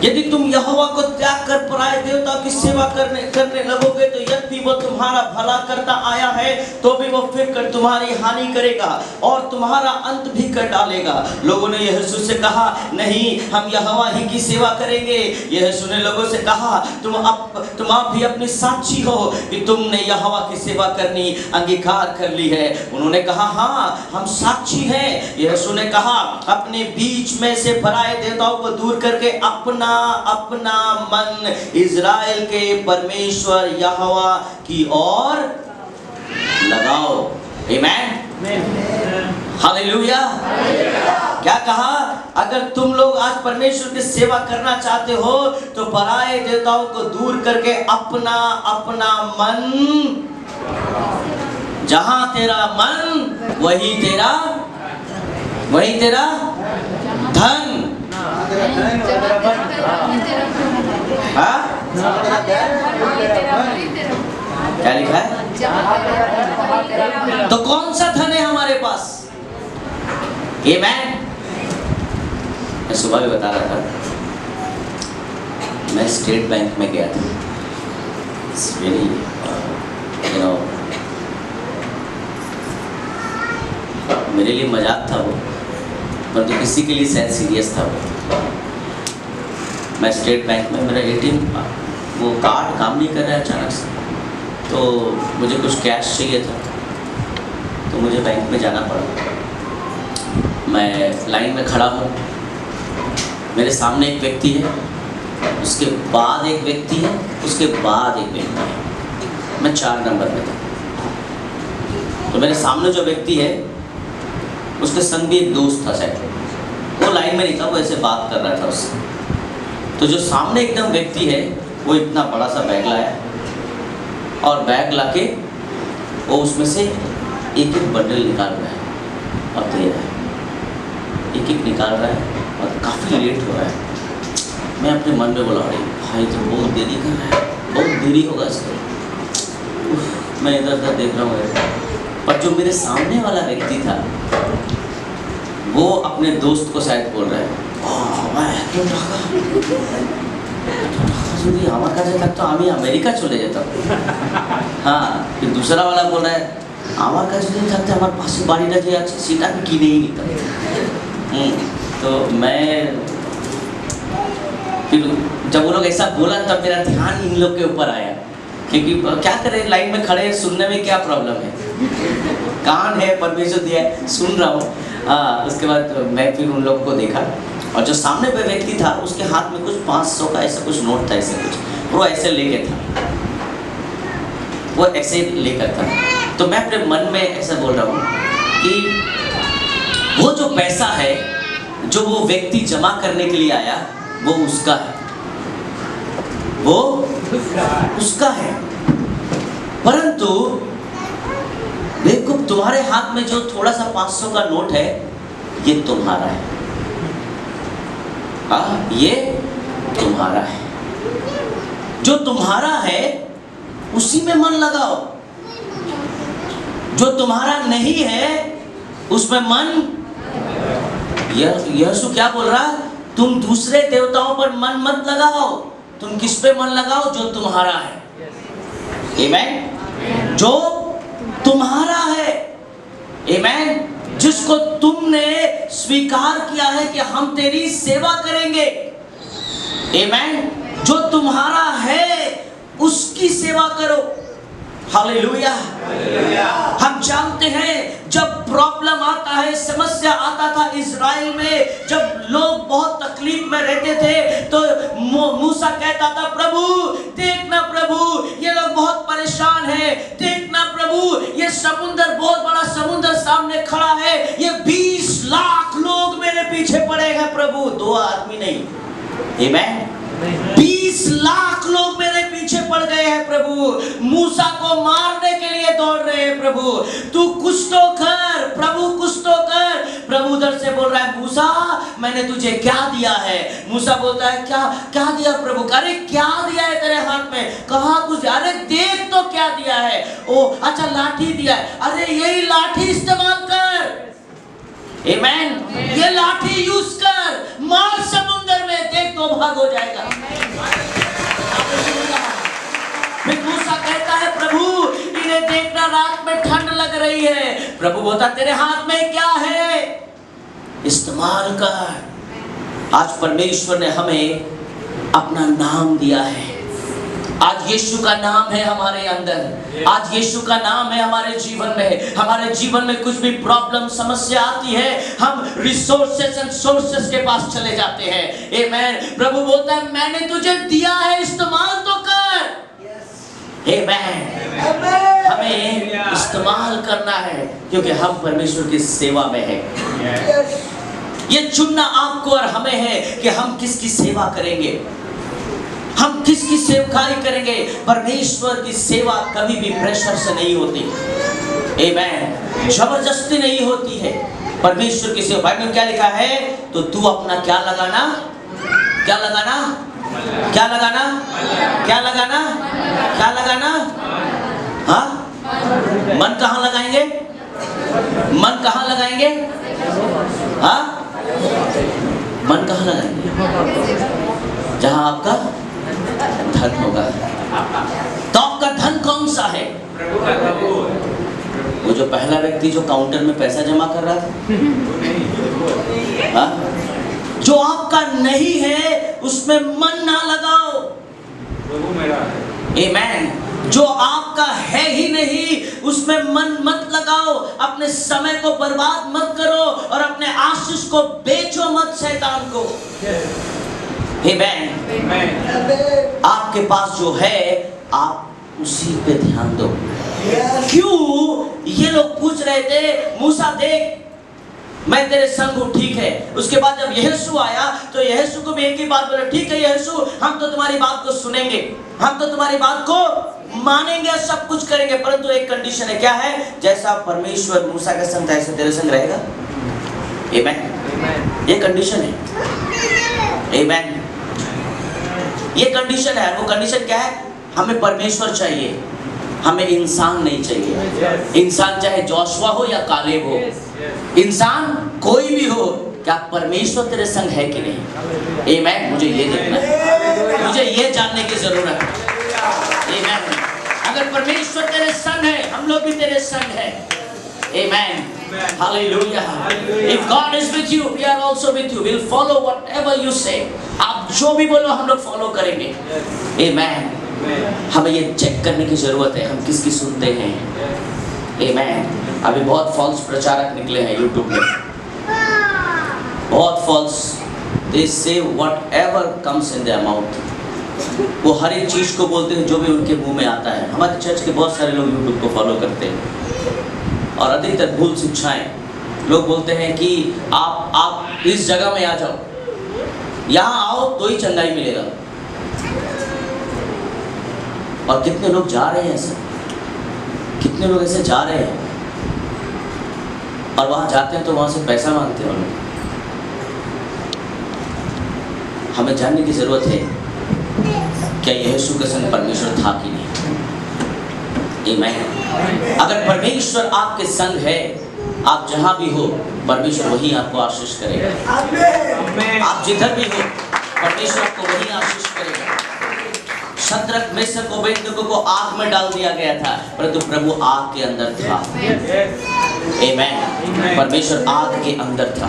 यदि तुम यहोवा को त्याग कर पराये देवताओं की सेवा करने लगोगे तो यद्यपि वो तुम्हारा भला करता आया है तो भी वो फिर कर तुम्हारी हानि करेगा और तुम्हारा अंत भी कर डालेगा। लोगों ने यहोशू से कहा नहीं, हम यहोवा ही की सेवा करेंगे। यहोशू ने लोगों से कहा तुम आप भी अपनी साक्षी हो कि तुमने यहोवा की सेवा करनी अंगीकार कर ली है। उन्होंने कहा हाँ हम साक्षी हैं। यहोशू ने कहा अपने बीच में से पराये देवताओं को दूर करके अपना मन इज़राइल के परमेश्वर यहोवा की ओर लगाओ। आमीन। हालेलुया। क्या कहा, अगर तुम लोग आज परमेश्वर की सेवा करना चाहते हो तो पराये देवताओं को दूर करके अपना मन, जहां तेरा मन वही तेरा धन। क्या लिखा है, तो कौन सा धन है हमारे पास। आमीन। मैं सुबह भी बता रहा था, मैं स्टेट बैंक में गया था। It's really, मेरे लिए मजाक था वो, परंतु किसी के लिए शायद सीरियस था वो। मैं स्टेट बैंक में, मेरा ATM वो कार्ड काम नहीं कर रहा है अचानक से, तो मुझे कुछ कैश चाहिए था, तो मुझे बैंक में जाना पड़ा। मैं लाइन में खड़ा हूँ, मेरे सामने एक व्यक्ति है, उसके बाद एक व्यक्ति है, उसके बाद एक व्यक्ति है, मैं 4 नंबर में था। तो मेरे सामने जो व्यक्ति है उसके संग भी एक दोस्त था शायद, वो लाइन में नहीं था, वो ऐसे बात कर रहा था उससे। तो जो सामने एकदम व्यक्ति है वो इतना बड़ा सा बैग लाया और बैग लाके वो उसमें से एक एक बंडल निकाल रहा है और दे रहा है, एक एक निकाल रहा है और काफ़ी लेट हो रहा है। मैं अपने मन में बोला, अरे भाई तो बहुत देरी कर रहा है, बहुत देरी होगा इसको। मैं इधर उधर देख रहा हूँ, पर जो मेरे सामने वाला व्यक्ति था वो अपने दोस्त को शायद बोल रहा है, আমার কাছে থাকতো আমি আমেরিকা চলে যেতাম। हाँ, फिर दूसरा वाला बोल रहा है, আমার কাছে যদি থাকতে আমার পাশে বাড়িটা যে আছে সেটা আমি কিনেই নিতাম। तो मैं फिर जब वो लोग ऐसा बोला तब मेरा ध्यान इन लोग के ऊपर आया, क्योंकि क्या करें, लाइन में खड़े सुनने में क्या प्रॉब्लम है, कान है परमेश्वर दिया है, सुन रहा हूँ। उसके बाद मैं फिर उन लोगों को देखा और जो सामने पे व्यक्ति था उसके हाथ में कुछ 500 का ऐसा कुछ नोट था, ऐसे कुछ वो ऐसे लेके था, वो ऐसे लेकर था। तो मैं अपने मन में ऐसा बोल रहा हूँ कि वो जो पैसा है जो वो व्यक्ति जमा करने के लिए आया वो उसका है, वो उसका है, परंतु बेवकूफ तुम्हारे हाथ में जो थोड़ा सा 500 का नोट है ये तुम्हारा है। हाँ, ये तुम्हारा है, जो तुम्हारा है उसी में मन लगाओ, जो तुम्हारा नहीं है उसमें मन। यीशु क्या बोल रहा है, तुम दूसरे देवताओं पर मन मत लगाओ, तुम किस पे मन लगाओ, जो तुम्हारा है। आमेन, जो तुम्हारा है, आमेन, जिसको तुमने स्वीकार किया है कि हम तेरी सेवा करेंगे, आमेन, जो तुम्हारा है उसकी सेवा करो। हालेलुया। हम जानते हैं जब प्रॉब्लम आता है, समस्या आता था इज़राइल में, जब लोग बहुत तकलीफ में रहते थे तो मूसा कहता था, प्रभु देखना, प्रभु ये लोग बहुत परेशान हैं, देखना प्रभु ये समुंदर, बहुत बड़ा समुंदर सामने खड़ा है, ये 20 लाख लोग मेरे पीछे पड़े हैं प्रभु, 2 आदमी नहीं। आमेन, 20 लाख लोग मेरे पीछे पड़ गए हैं प्रभु, मूसा को मारने के लिए दौड़ रहे हैं प्रभु, तू कुछ तो कर प्रभु, कुछ तो कर। प्रभु उधर से बोल रहा है, मूसा मैंने तुझे क्या दिया है? मूसा बोलता है, क्या क्या दिया प्रभु? अरे क्या दिया है तेरे हाथ में? कहा कुछ? अरे देख तो क्या दिया है। ओ अच्छा लाठी दिया है, अरे यही लाठी इस्तेमाल कर। आमेन, ये लाठी यूज कर, मार समुंदर में, देख तो भाग हो जाएगा। फिर मूसा कहता है, प्रभु इन्हें देखना रात में ठंड लग रही है। प्रभु बोलता, तेरे हाथ में क्या है, इस्तेमाल कर। आज परमेश्वर ने हमें अपना नाम दिया है, आज यीशु का नाम है हमारे अंदर, आज यीशु का नाम है हमारे जीवन में। हमारे जीवन में कुछ भी प्रॉब्लम समस्या आती है, हम रिसोर्सेस एंड सोर्सेस के पास चले जाते हैं। आमेन, प्रभु बोलता है, मैंने तुझे दिया है, इस्तेमाल तो कर। आमेन, हमें इस्तेमाल करना है क्योंकि हम परमेश्वर की सेवा में हैं। ये चुनना आपको और हमें है कि हम किसकी सेवा करेंगे, हम किसकी सेवकाई करेंगे। परमेश्वर की सेवा कभी भी प्रेशर से नहीं होती, आमेन, जबरदस्ती नहीं होती है। परमेश्वर की सेवा, बाइबल में क्या लिखा है, तो तू अपना क्या लगाना, क्या लगाना, क्या लगाना, क्या लगाना, क्या लगाना, हाँ, मन कहाँ लगाएंगे, मन कहाँ लगाएंगे, हाँ, मन कहाँ लगाएंगे, जहाँ आपका धन होगा। तो आपका धन कौन सा है? वो जो पहला व्यक्ति जो काउंटर में पैसा जमा कर रहा था, हाँ? जो आपका नहीं है उसमें मन ना लगाओ। आमेन। जो आपका है ही नहीं उसमें मन मत लगाओ। अपने समय को बर्बाद मत करो और अपने आशीष को बेचो मत शैतान को। आमेन। आपके पास जो है आप उसी पे ध्यान दो। क्यों? ये लोग पूछ रहे थे, मूसा देख मैं तेरे संग हूँ, ठीक है। उसके बाद जब यहोशू आया तो यहोशू को भी एक ही बात बोला, ठीक है यहोशू, हम तो तुम्हारी बात को सुनेंगे, हम तो तुम्हारी बात को मानेंगे, सब कुछ करेंगे, परंतु एक कंडीशन है। क्या है? जैसा परमेश्वर मूसा के संग था ऐसे तेरे संग रहेगा। आमेन। ये कंडीशन है। आमेन। ये कंडीशन है। वो कंडीशन क्या है? हमें परमेश्वर चाहिए, हमें इंसान नहीं चाहिए। इंसान चाहे जोशुआ हो या कालेब हो, इंसान कोई भी हो, क्या परमेश्वर तेरे संग है कि नहीं? आमेन। मुझे ये देखना है, मुझे ये जानने की जरूरत है। आमेन। अगर परमेश्वर तेरे संग है, हम लोग भी तेरे संग है। आमेन। Hallelujah. If God is with you, we are also with you. We'll follow whatever you say. आप जो भी बोलो हम लोग फॉलो करेंगे। Amen. हमें ये चेक करने की जरूरत है हम किसकी सुनते हैं। Amen. अभी बहुत फॉल्स प्रचारक निकले हैं यूट्यूब में, बहुत false. They say whatever comes in their mouth. वो हर एक चीज को बोलते हैं जो भी उनके मुंह में आता है। हमारे चर्च के बहुत सारे लोग यूट्यूब को फॉलो करते हैं और अधिकतर भूल शिक्षाएं। लोग बोलते हैं कि आप इस जगह में आ जाओ, यहाँ आओ तो ही चंगाई मिलेगा। और कितने लोग जा रहे हैं ऐसे, कितने लोग ऐसे जा रहे हैं और वहां जाते हैं तो वहां से पैसा मांगते हैं। हमें जानने की जरूरत है क्या यहोशू के संग परमेश्वर था कि नहीं। आमीन। अगर परमेश्वर आपके संग है, आप जहां भी हो परमेश्वर वही आपको आशीष करेगा। आप जिधर भी हो परमेश्वर आपको वही आशीष करेगा। शद्रक मेशक अबेदनगो को आग में डाल दिया गया था, परंतु प्रभु आग के अंदर था। आमीन। परमेश्वर आग के अंदर था।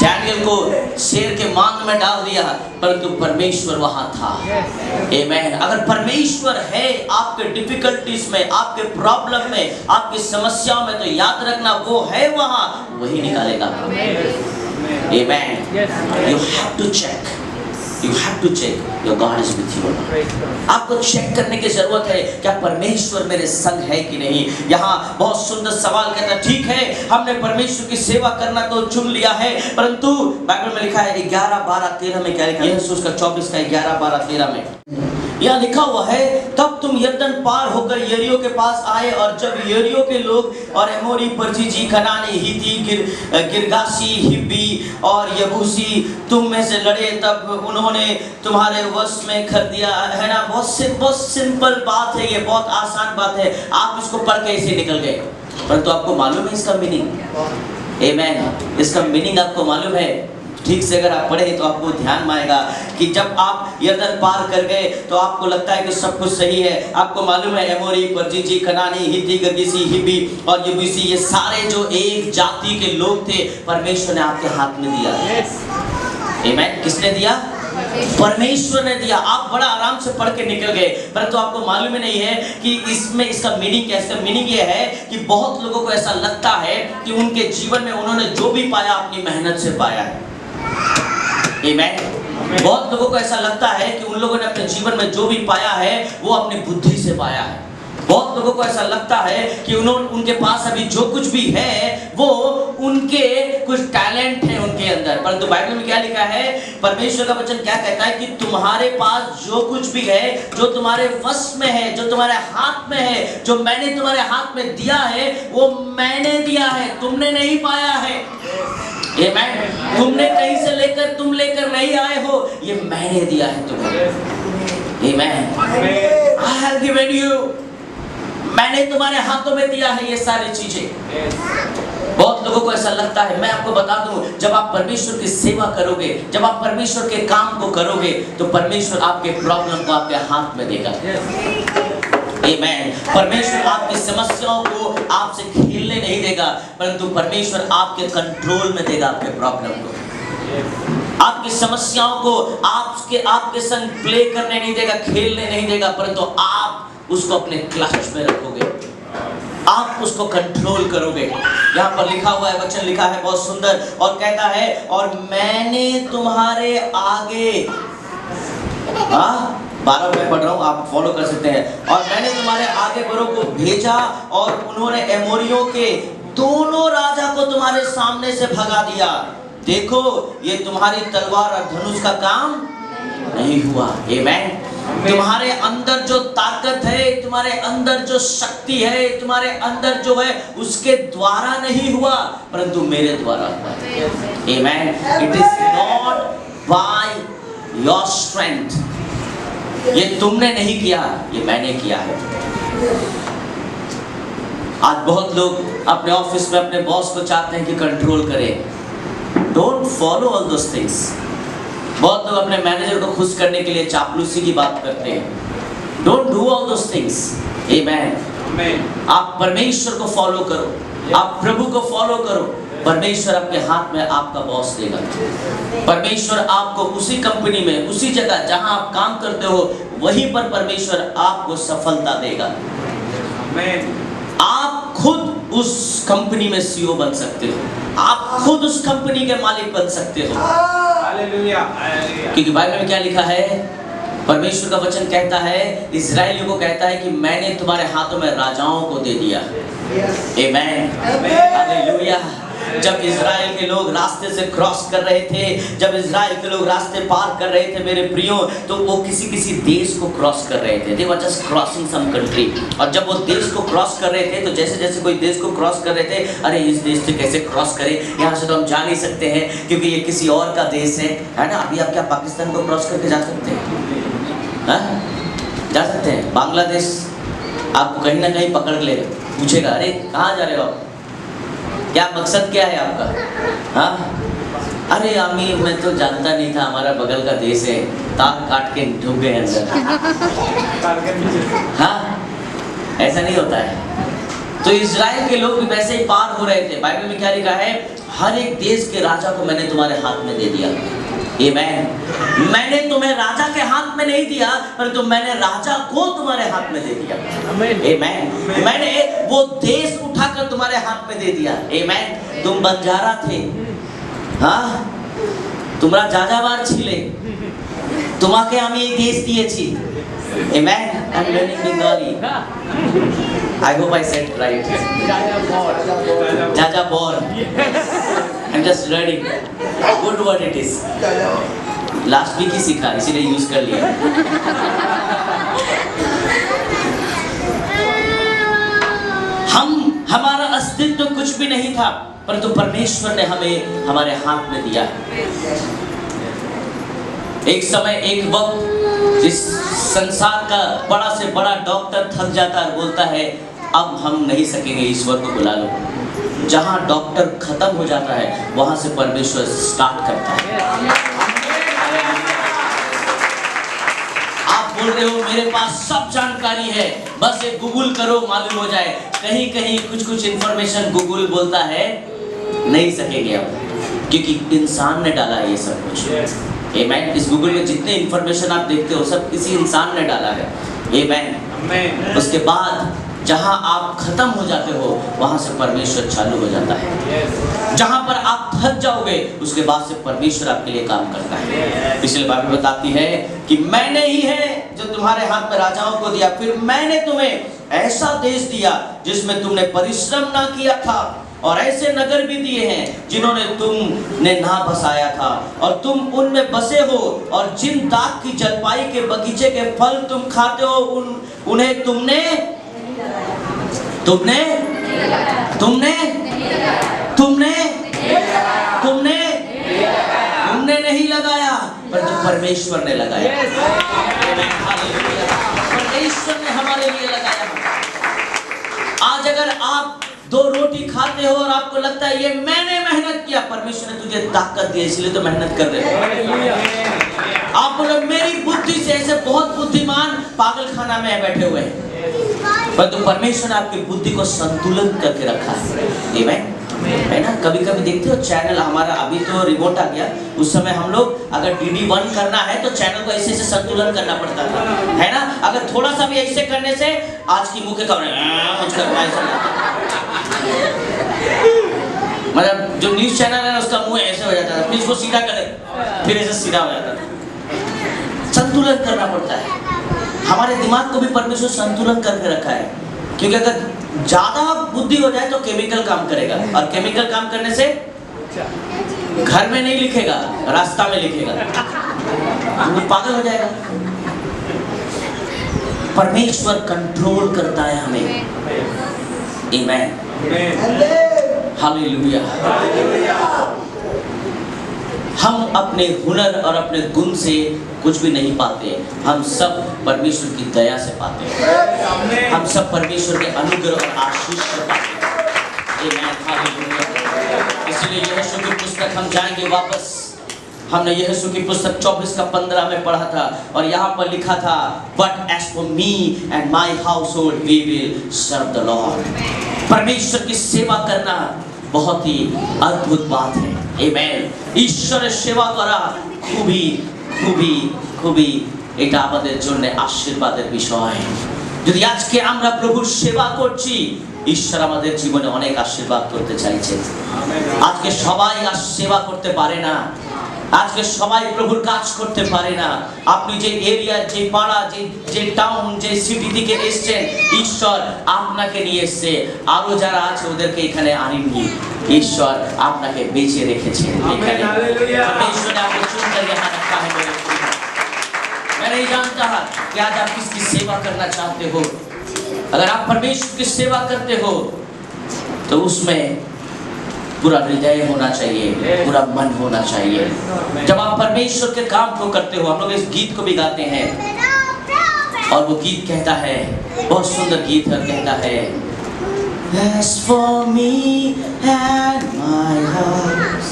डैनियल को शेर के मांग में डाल दिया, परंतु परमेश्वर वहां था। आमीन। अगर परमेश्वर है आपके डिफिकल्टीज में, आपके प्रॉब्लम में, आपकी समस्याओं में, तो याद रखना वो है वहां, वही निकालेगा। आमीन। You have to check. You have to check your God is with you. आपको चेक करने की जरूरत है, क्या परमेश्वर मेरे संग है कि नहीं। यहाँ बहुत सुंदर सवाल कहता है, ठीक है हमने परमेश्वर की सेवा करना तो चुन लिया है, परंतु बाइबल में लिखा है 11, 12, 13 में क्या लिखा है? यहोशू का 24 का 11, 12, 13 में यहाँ लिखा हुआ है, तब तुम यरदन पार होकर यरीहो के पास आए, और जब यरीहो के लोग और एमोरी, परिज्जी, कनानी, हित्ती, गिरगाशी, हिब्बी और यबूसी तुम में से लड़े, तब उन्होंने तुम्हारे वश में कर दिया। है ना, बहुत सिंपल बात है, ये बहुत आसान बात है। आप इसको पढ़ के इसे निकल गए, परंतु आपको मालूम है इसका मीनिंग। आमीन। इसका मीनिंग आपको मालूम है। ठीक से अगर आप पढ़े तो आपको ध्यान में आएगा कि जब आप यरदन पार कर गए तो आपको लगता है कि सब कुछ सही है। आपको मालूम है एमोरी, परिज्जी, कनानी, हित्ती, गिरगाशी, हिब्बी और यबूसी, ये सारे जो एक जाति के लोग थे परमेश्वर ने आपके हाथ में दिया। आमीन। किसने दिया? परमेश्वर ने दिया। आप बड़ा आराम से पढ़ के निकल गए, परंतु आपको मालूम ही नहीं है कि इसमें इसका मीनिंग क्या है। इसका मीनिंग ये है कि बहुत लोगों को ऐसा लगता है कि उनके जीवन में उन्होंने जो भी पाया अपनी मेहनत से पाया है। आमीन। बहुत लोगों को ऐसा लगता है कि उन लोगों ने अपने जीवन में जो भी पाया है वो अपनी बुद्धि से पाया है। बहुत लोगों को ऐसा लगता है कि उनके पास अभी जो कुछ भी है वो उनके कुछ टैलेंट है उनके अंदर, परंतु बाइबल में क्या लिखा है? परमेश्वर का वचन क्या कहता है कि तुम्हारे पास जो कुछ भी है, जो तुम्हारे वश में है, जो तुम्हारे हाथ में है, जो मैंने तुम्हारे हाथ में दिया है, वो मैंने दिया है, तुमने नहीं पाया है। आमीन। तुमने कहीं से लेकर तुम लेकर नहीं आए हो, ये मैंने दिया है तुम्हें। आमीन। I have given you. मैंने तुम्हारे हाथों में दिया है ये सारी चीजें। बहुत लोगों को ऐसा लगता है, मैं आपको बता दूं, जब आप परमेश्वर की सेवा करोगे, जब आप परमेश्वर के काम को करोगे, तो परमेश्वर आपके प्रॉब्लम को आपके हाथ में देगा। आमेन। परमेश्वर आपकी समस्याओं को आपसे खेलने नहीं देगा, परंतु परमेश्वर आपके कंट्रोल में देगा आपके प्रॉब्लम को। आपकी समस्याओं को आपके संग प्ले करने नहीं देगा, खेलने नहीं देगा, परंतु आप उसको अपने क्लच में रखोगे, आप उसको कंट्रोल करोगे। यहाँ पर लिखा हुआ है, वचन लिखा है बहुत सुंदर, और कहता है और मैंने तुम्हारे आगे, 12 में पढ़ रहा हूँ, आप फॉलो कर सकते हैं। और मैंने तुम्हारे आगे बड़ों को भेजा और उन्होंने एमोरियों के दोनों राजा को तुम्हारे सामने से भगा दिया। देखो ये तुम्हारी तलवार और धनुष का काम नहीं हुआ। आमेन। तुम्हारे अंदर जो ताकत है, तुम्हारे अंदर जो शक्ति है, तुम्हारे अंदर जो है उसके द्वारा नहीं हुआ, परंतु मेरे द्वारा हुआ। Amen. It is not by your strength, ये तुमने नहीं किया, ये मैंने किया है। आज बहुत लोग अपने ऑफिस में अपने बॉस को चाहते हैं कि कंट्रोल करें। Don't follow all those things. बहुत लोग अपने मैनेजर को खुश करने के लिए चापलूसी की बात करते हैं। Don't do all those things. Amen. आप परमेश्वर को फॉलो करो, आप प्रभु को फॉलो करो। परमेश्वर आपके हाथ में आपका बॉस देगा। परमेश्वर आपको उसी कंपनी में, उसी जगह जहां आप काम करते हो, वहीं पर परमेश्वर आपको सफलता देगा। आप खुद उस कंपनी में सीईओ बन सकते हो, आप खुद उस कंपनी के मालिक बन सकते हो। क्योंकि बाइबल में क्या लिखा है, परमेश्वर का वचन कहता है, इस्राएलियों को कहता है कि मैंने तुम्हारे हाथों में राजाओं को दे दिया। आमेन। हालेलुया। जब इज़राइल के लोग रास्ते से क्रॉस कर रहे थे, जब इज़राइल के लोग रास्ते पार कर रहे थे मेरे प्रियो, तो वो किसी देश को क्रॉस कर रहे थे। They were just crossing some country। और जब वो देश को क्रॉस कर रहे थे, तो जैसे जैसे कोई देश को क्रॉस कर रहे थे, अरे इस देश से कैसे क्रॉस करें, यहाँ से तो हम जा नहीं सकते हैं क्योंकि ये किसी और का देश है ना। अभी आप क्या पाकिस्तान को क्रॉस करके जा सकते हैं? जा सकते हैं। बांग्लादेश आपको कहीं ना कहीं पकड़ ले, पूछेगा अरे कहाँ जा रहे हो आप, क्या मकसद क्या है आपका? हाँ, अरे अमीर मैं तो जानता नहीं था, हमारा बगल का देश है, तार काट के ढूंढ गए अंदर। हाँ, ऐसा नहीं होता है। तो इज़राइल के लोग भी वैसे ही पार हो रहे थे। बाइबल में क्या लिखा है, हर एक देश के राजा को मैंने तुम्हारे हाथ में दे दिया। आमेन। मैंने तुम्हें राजा के हाथ में नहीं दिया, परंतु मैंने राजा को तुम्हारे हाथ में दे दिया। आमेन। मैंने वो देश उठाकर तुम्हारे हाथ में दे दिया। आमेन। तुम बंजारा थे, हाँ, তোমরা যাযাবার ছিলে, তোমাকে আমি এই দেশ দিয়েছি। Amen. I'm learning Bengali. I hope I said right. Jajabor. I'm just learning. Good word it is. Last week ही सीखा, इसीलिए यूज कर लिया। हमारा अस्तित्व कुछ भी नहीं था, परंतु परमेश्वर ने हमें हमारे हाथ में दिया। एक समय, एक वक्त जिस संसार का बड़ा से बड़ा डॉक्टर थक जाता है, बोलता है अब हम नहीं सकेंगे, ईश्वर को बुला लो। जहां डॉक्टर खत्म हो जाता है, वहां से परमेश्वर स्टार्ट करता है। आप बोल रहे हो मेरे पास सब जानकारी है, बस एक गूगल करो मालूम हो जाए। कहीं कहीं कुछ इंफॉर्मेशन गूगल बोलता है नहीं सकेंगे अब, क्योंकि इंसान ने डाला है ये सब कुछ। आमेन। इस गूगल में जितने इंफॉर्मेशन आप देखते हो सब किसी इंसान ने डाला है। आमेन। उसके बाद जहां आप खत्म हो जाते हो, वहां से परमेश्वर चालू हो जाता है। जहां पर आप थक जाओगे, उसके बाद से परमेश्वर आपके लिए काम करता है। इसलिए बाइबल बताती है कि मैंने ही है जो तुम्हारे हाथ में राजाओं को दिया, फिर मैंने तुम्हें ऐसा देश दिया जिसमें तुमने परिश्रम ना किया था, और ऐसे नगर भी दिए हैं जिन्होंने तुमने ना बसाया था, और तुम उनमें बसे हो, और जिन दाख की जलपाई के बगीचे के फल तुम खाते हो, उन्हें तुमने तुमने तुमने तुमने तुमने तुमने नहीं लगाया, परंतु परमेश्वर ने लगाया। परमेश्वर ने हमारे लिए लगाया। आज अगर आप 2 रोटी खाते हो और आपको लगता है ये मैंने मेहनत किया, परमेश्वर ने तुझे ताकत दी, इसलिए तो मेहनत कर रहे हो। आप बोलो मेरी बुद्धि से, ऐसे बहुत बुद्धिमान पागल खाना में बैठे हुए हैं। परंतु परमेश्वर ने आपकी बुद्धि को संतुलित करके रखा है। आमीन, है ना। कभी कभी देखते हो चैनल हमारा, अभी तो रिमोट आ गया, उस समय हम लोग अगर DD1 करना है तो चैनल को ऐसे संतुलन करना पड़ता था, है ना। अगर थोड़ा सा भी ऐसे करने से आज की मुख्य खबर मतलब जो न्यूज चैनल है ना उसका मुंह ऐसे हो जाता था, फिर इसको सीधा करे, फिर ऐसे सीधा हो जाता था। संतुलन करना पड़ता है। हमारे दिमाग को भी परमेश्वर संतुलन करके रखा है, क्योंकि अगर ज्यादा बुद्धि हो जाए तो केमिकल काम करेगा, और केमिकल काम करने से घर में नहीं लिखेगा, रास्ता में लिखेगा, वो पागल हो जाएगा। परमेश्वर कंट्रोल करता है हमें। आमीन, हालेलुया। हम अपने हुनर और अपने गुण से कुछ भी नहीं पाते, हम सब परमेश्वर की दया से पाते हैं। हम सब परमेश्वर के अनुग्रह और आशीष से पाते हैं। आमीन, हालेलुया। इसलिए यहोशू की पुस्तक हम जाएंगे वापस। हमने यहोशू की पुस्तक 24 का 15 में पढ़ा था, और यहाँ पर लिखा था, But as for me and my household we will serve the Lord। परमेश्वर की सेवा करना बहुत ही अद्भुत बात है। आमीन। ईश्वरेर सेवा करा খুবই খুবই খুবই এটা আমাদের জন্য আশীর্বাদের বিষয়। যদি আজকে আমরা প্রভুর সেবা করছি, ঈশ্বর আমাদের জীবনে অনেক আশীর্বাদ করতে চাইছেন। আজকে সবাই সেবা করতে পারে না, আজকে সবাই প্রভুর কাজ করতে পারে না। আপনি যে এরিয়া, যে পাড়া, যে টাউন, যে সিটি থেকে এসেছেন, ঈশ্বর আপনাকে নিয়ে এসেছে। আরো যারা আছে ওদেরকে এখানে আনেননি, ঈশ্বর আপনাকে বেঁচে রেখেছেন এখানে। परमेश्वर ने आपको चुनकर यहाँ रखा है। मैं नहीं जानता कि आज आप किसकी सेवा करना चाहते हो। अगर आप परमेश्वर की सेवा करते हो तो उसमें पूरा हृदय होना चाहिए, पूरा मन होना चाहिए। जब आप परमेश्वर के काम को करते हो, हम लोग इस गीत को भी गाते हैं, और वो गीत कहता है, बहुत सुंदर गीत है, कहता है, As for me and my house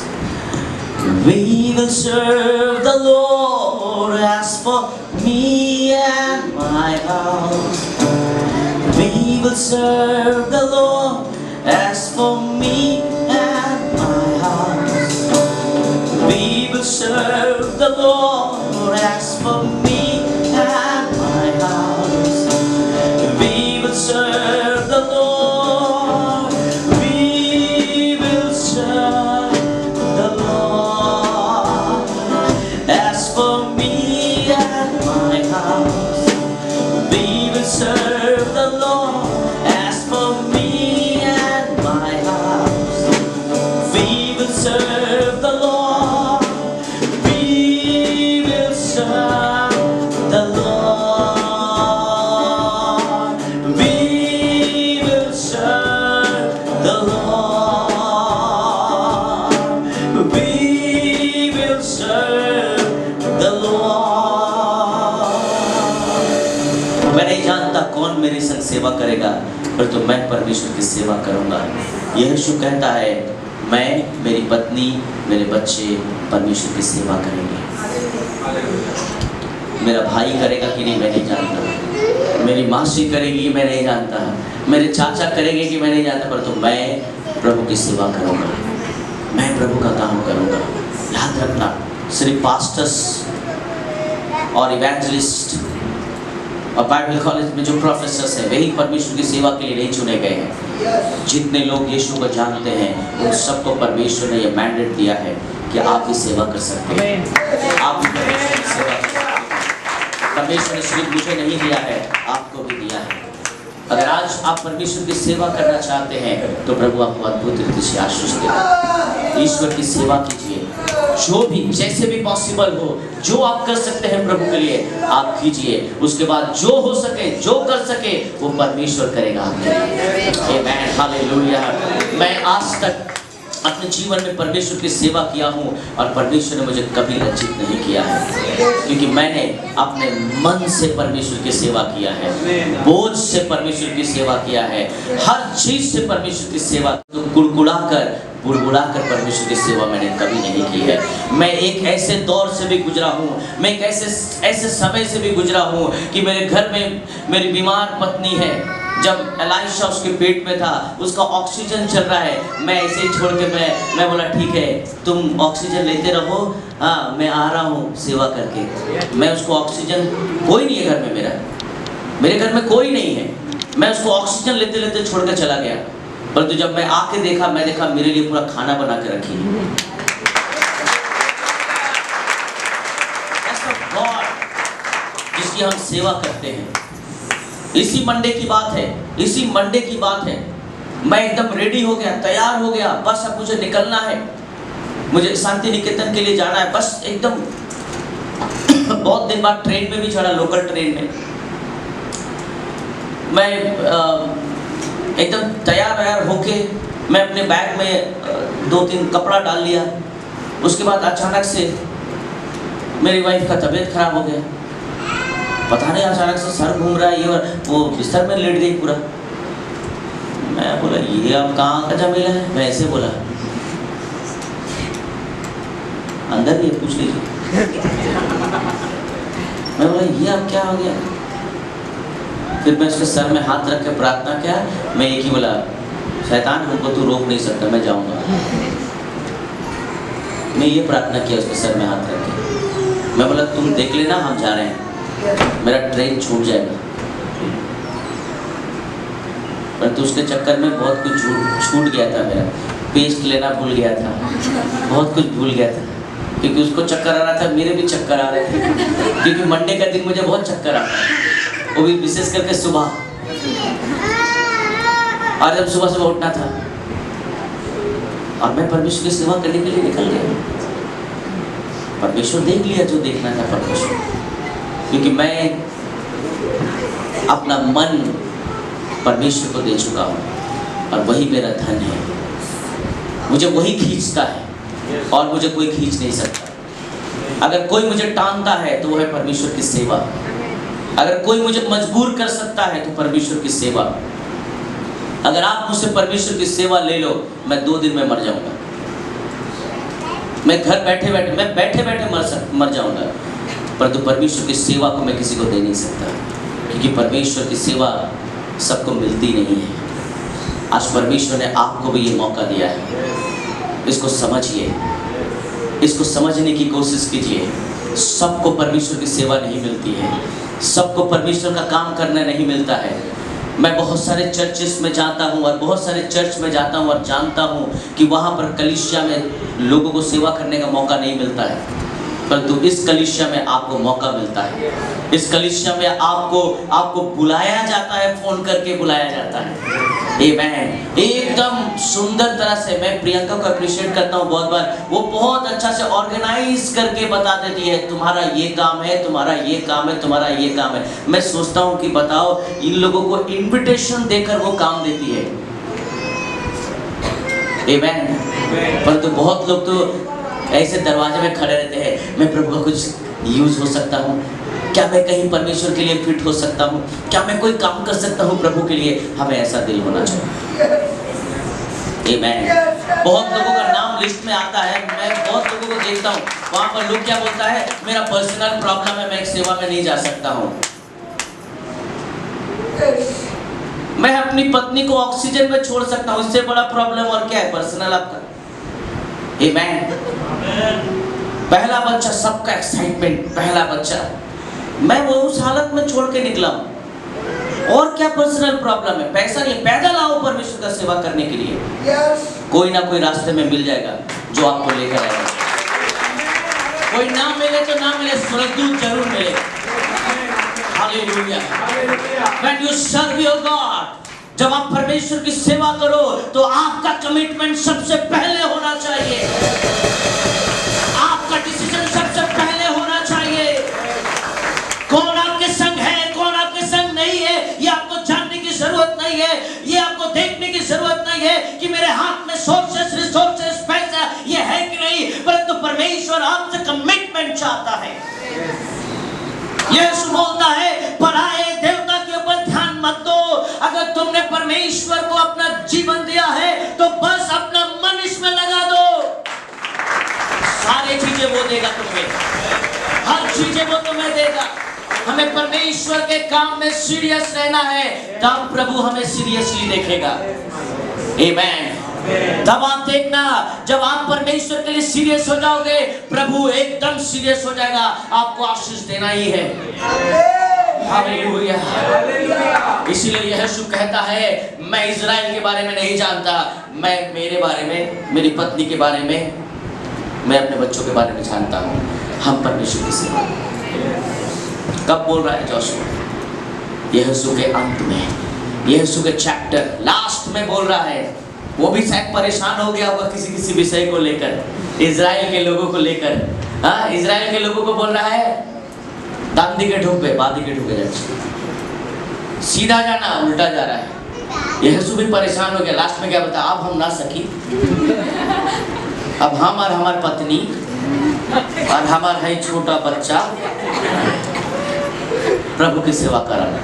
we will serve the Lord. As for me and my house we will serve the Lord. As for me and my house we will serve the Lord. As for me and my house we will serve the Lord. We will serve the Lord. As for me and my house we will serve the Lord. As for me and my house we will serve the Lord. We will serve the Lord. We will serve the Lord. We will serve the Lord। मैं नहीं जानता कौन मेरे संग सेवा करेगा, परंतु मैं परमेश्वर की सेवा करूंगा। यहोशू कहता है, मैं, मेरी पत्नी, मेरे बच्चे परमेश्वर की सेवा करेंगे। मेरा भाई करेगा कि नहीं मैं नहीं जानता, मेरी मासी करेगी कि मैं नहीं जानता, मेरे चाचा करेंगे कि मैं नहीं जानता, परंतु मैं प्रभु की सेवा करूंगा, मैं प्रभु का काम करूंगा। याद रखना, सिर्फ पास्टर्स और इवेंजलिस्ट और बाइबल कॉलेज में जो प्रोफेसर्स हैं वही परमेश्वर की सेवा के लिए नहीं चुने गए हैं। जितने लोग यीशु को जानते हैं उन सबको परमेश्वर ने यह मैंडेट दिया है कि आप भी सेवा कर सकते हैं। आप भी परमेश्वर की सेवा कर सकते हैं। परमेश्वर ने सिर्फ मुझे नहीं दिया है, आपको भी दिया है। अगर आज आप परमेश्वर की सेवा करना चाहते हैं तो प्रभु आपको अद्भुत रीति से आशीष देगा। ईश्वर की सेवा कीजिए, जो भी जैसे भी पॉसिबल हो, जो आप कर सकते हैं प्रभु के लिए आप कीजिए। उसके बाद जो हो सके, जो कर सके वो परमेश्वर करेगा आपके लिए। आमीन, हालेलुया। मैं आज तक अपने जीवन में परमेश्वर की सेवा किया हूँ और परमेश्वर ने मुझे कभी लज्जित नहीं किया है, क्योंकि मैंने अपने मन से परमेश्वर की सेवा किया है, बोझ से परमेश्वर की सेवा किया है, हर चीज से परमेश्वर की सेवा, तो बुड़बुड़ाकर परमेश्वर की सेवा मैंने कभी नहीं की है। मैं एक ऐसे दौर से भी गुजरा हूँ, मैं एक ऐसे समय से भी गुजरा हूँ कि मेरे घर में मेरी बीमार पत्नी है, जब एलाइशा उसके पेट में था, उसका ऑक्सीजन चल रहा है, मैं ऐसे ही छोड़ के मैं बोला ठीक है तुम ऑक्सीजन लेते रहो, हाँ मैं आ रहा हूँ सेवा करके। मैं उसको ऑक्सीजन, कोई नहीं है घर में, मेरे घर में कोई नहीं है, मैं उसको ऑक्सीजन लेते लेते छोड़ कर चला गया। परंतु जब मैं आके देखा, मैं देखा मेरे लिए पूरा खाना बना के रखी है। ऐसा गॉड जिसकी हम सेवा करते हैं। इसी मंडे की बात है, इसी मंडे की बात है, मैं एकदम रेडी हो गया, तैयार हो गया, बस अब मुझे निकलना है, मुझे शांति निकेतन के लिए जाना है, बस एकदम बहुत दिन बाद ट्रेन में भी चढ़ा, लोकल ट्रेन में। मैं एकदम तैयार होके मैं अपने बैग में 2-3 कपड़ा डाल लिया। उसके बाद अचानक से मेरी वाइफ का तबीयत खराब हो गया, पता नहीं अचानक से सर घूम रहा है, ये वो बिस्तर में लेट गई पूरा। मैं बोला ये अब कहाँ का झमेला है, मैं ऐसे बोला, अंदर भी पूछ लीजिए। मैं बोला ये अब क्या हो गया। फिर मैं उसके सर में हाथ रख के प्रार्थना किया, मैं एक ही बोला शैतान हमको तू रोक नहीं सकता, मैं जाऊंगा। मैं ये प्रार्थना किया उसके सर में हाथ रख के। मैं बोला तुम देख लेना हम जा रहे हैं, मेरा ट्रेन छूट जाएगा। परंतु उसके चक्कर में बहुत कुछ छूट गया था, मेरा पेस्ट लेना भूल गया था, बहुत कुछ भूल गया था, क्योंकि उसको चक्कर आ रहा था, मेरे भी चक्कर आ रहे थे, क्योंकि मंडे का दिन मुझे बहुत चक्कर आता है, वो भी विशेष करके सुबह। और जब सुबह उठना था और मैं परमेश्वर की सेवा करने के लिए निकल गया। परमेश्वर देख लिया जो देखना था परमेश्वर, क्योंकि मैं अपना मन परमेश्वर को दे चुका हूँ और वही मेरा धन है, मुझे वही खींचता है और मुझे कोई खींच नहीं सकता। अगर कोई मुझे टांगता है तो वो है परमेश्वर की सेवा। अगर कोई मुझे मजबूर कर सकता है तो परमेश्वर की सेवा। अगर आप मुझसे परमेश्वर की सेवा ले लो, मैं 2 दिन में मर जाऊंगा। मैं घर बैठे बैठे मर जाऊंगा, परंतु परमेश्वर की सेवा को मैं किसी को दे नहीं सकता, क्योंकि परमेश्वर की सेवा सबको मिलती नहीं है। आज परमेश्वर ने आपको भी ये मौका दिया है, इसको समझिए, इसको समझने की कोशिश कीजिए। सबको परमेश्वर की सेवा नहीं मिलती है, सबको परमेश्वर का काम करना नहीं मिलता है। मैं बहुत सारे चर्चेस में जाता हूँ और बहुत सारे चर्च में जाता हूँ और जानता हूँ कि वहाँ पर कलीसिया में लोगों को सेवा करने का मौका नहीं मिलता है, परंतु इस कलीसिया में आपको मौका मिलता है। इस कलीसिया में आपको बुलाया जाता है, फोन करके बुलाया जाता है। आमेन। एकदम सुंदर तरह से मैं प्रियंका को अप्रिशिएट करता हूँ, बहुत बार वो बहुत अच्छा से ऑर्गेनाइज करके बता देती है, तुम्हारा ये काम है, तुम्हारा ये काम है, तुम्हारा ये काम है। मैं सोचता हूँ कि बताओ, इन लोगों को इनविटेशन देकर वो काम देती है। आमेन। परंतु बहुत लोग तो ऐसे दरवाजे में खड़े रहते हैं, मैं प्रभु का कुछ यूज हो सकता हूँ क्या, मैं कहीं परमेश्वर के लिए फिट हो सकता हूँ क्या, मैं कोई काम कर सकता हूँ प्रभु के लिए। हमें ऐसा दिल होना चाहिए। आमेन। बहुत लोगों का नाम लिस्ट में आता है, मैं बहुत लोगों को देखता हूँ, वहां पर लोग क्या बोलता है, मेरा पर्सनल प्रॉब्लम है, मैं एक सेवा में नहीं जा सकता हूँ। मैं अपनी पत्नी को ऑक्सीजन में छोड़ सकता हूँ, इससे बड़ा प्रॉब्लम और क्या है पर्सनल आपका। आमेन। पहला बच्चा, सबका एक्साइटमेंट, पहला बच्चा, मैं वो उस हालत में छोड़ के निकला हूं। और क्या पर्सनल प्रॉब्लम है, पैसा नहीं, पैदल आओ परमेश्वर का सेवा करने के लिए। कोई ना कोई रास्ते में मिल जाएगा जो आपको लेकर आएगा। कोई ना मिले तो ना मिले, स्वर्गदूत जरूर मिले। Hallelujah. When you serve your God, जब आप परमेश्वर की सेवा करो तो आपका कमिटमेंट सबसे पहले होना चाहिए, आपका डिसीजन सबसे पहले होना चाहिए। कौन आपके संग है, कौन आपके संग नहीं है, ये आपको जानने की जरूरत नहीं है, ये आपको देखने की जरूरत नहीं है कि मेरे हाथ में सोर्सेस, रिसोर्सेस, पैसा ये है कि नहीं, परंतु परमेश्वर आपसे कमिटमेंट चाहता है। यीशु बोलता है, पराये देवता के ऊपर ध्यान मत दो। अगर तुमने परमेश्वर को अपना जीवन दिया है तो बस अपना मन इसमें लगा दो, सारी चीजें वो देगा तुम्हें, हर चीजें वो तुम्हें देगा। हमें परमेश्वर के काम में सीरियस रहना है, तब प्रभु हमें सीरियसली देखेगा। आमेन। तब आप देखना, जब आप परमेश्वर के लिए सीरियस हो जाओगे, प्रभु एकदम सीरियस हो जाएगा, आपको आशीष देना ही है। हालेलुया। इसीलिए यीशु कहता है, मैं इज़राइल के बारे में नहीं जानता, मैं मेरे बारे में, मेरी पत्नी के बारे में, मैं अपने बच्चों के बारे में जानता हूँ। हम परमेश्वर की सेवा। कब बोल रहा है जोशुआ? यीशु के अंत में, यीशु के चैप्टर लास्ट में बोल रहा है। वो भी शायद परेशान हो गया होगा किसी विषय को लेकर, इज़राइल के लोगों को लेकर। हाँ, इज़राइल के लोगों को बोल रहा है, दांदी के ढूंढ पे बादी के ढूंढ जाए, सीधा जाना उल्टा जा रहा है। यीशु भी परेशान हो गया। लास्ट में क्या बता, अब हम ना सकी, अब हम और हमारी पत्नी और हमारा है छोटा बच्चा प्रभु की सेवा कराना।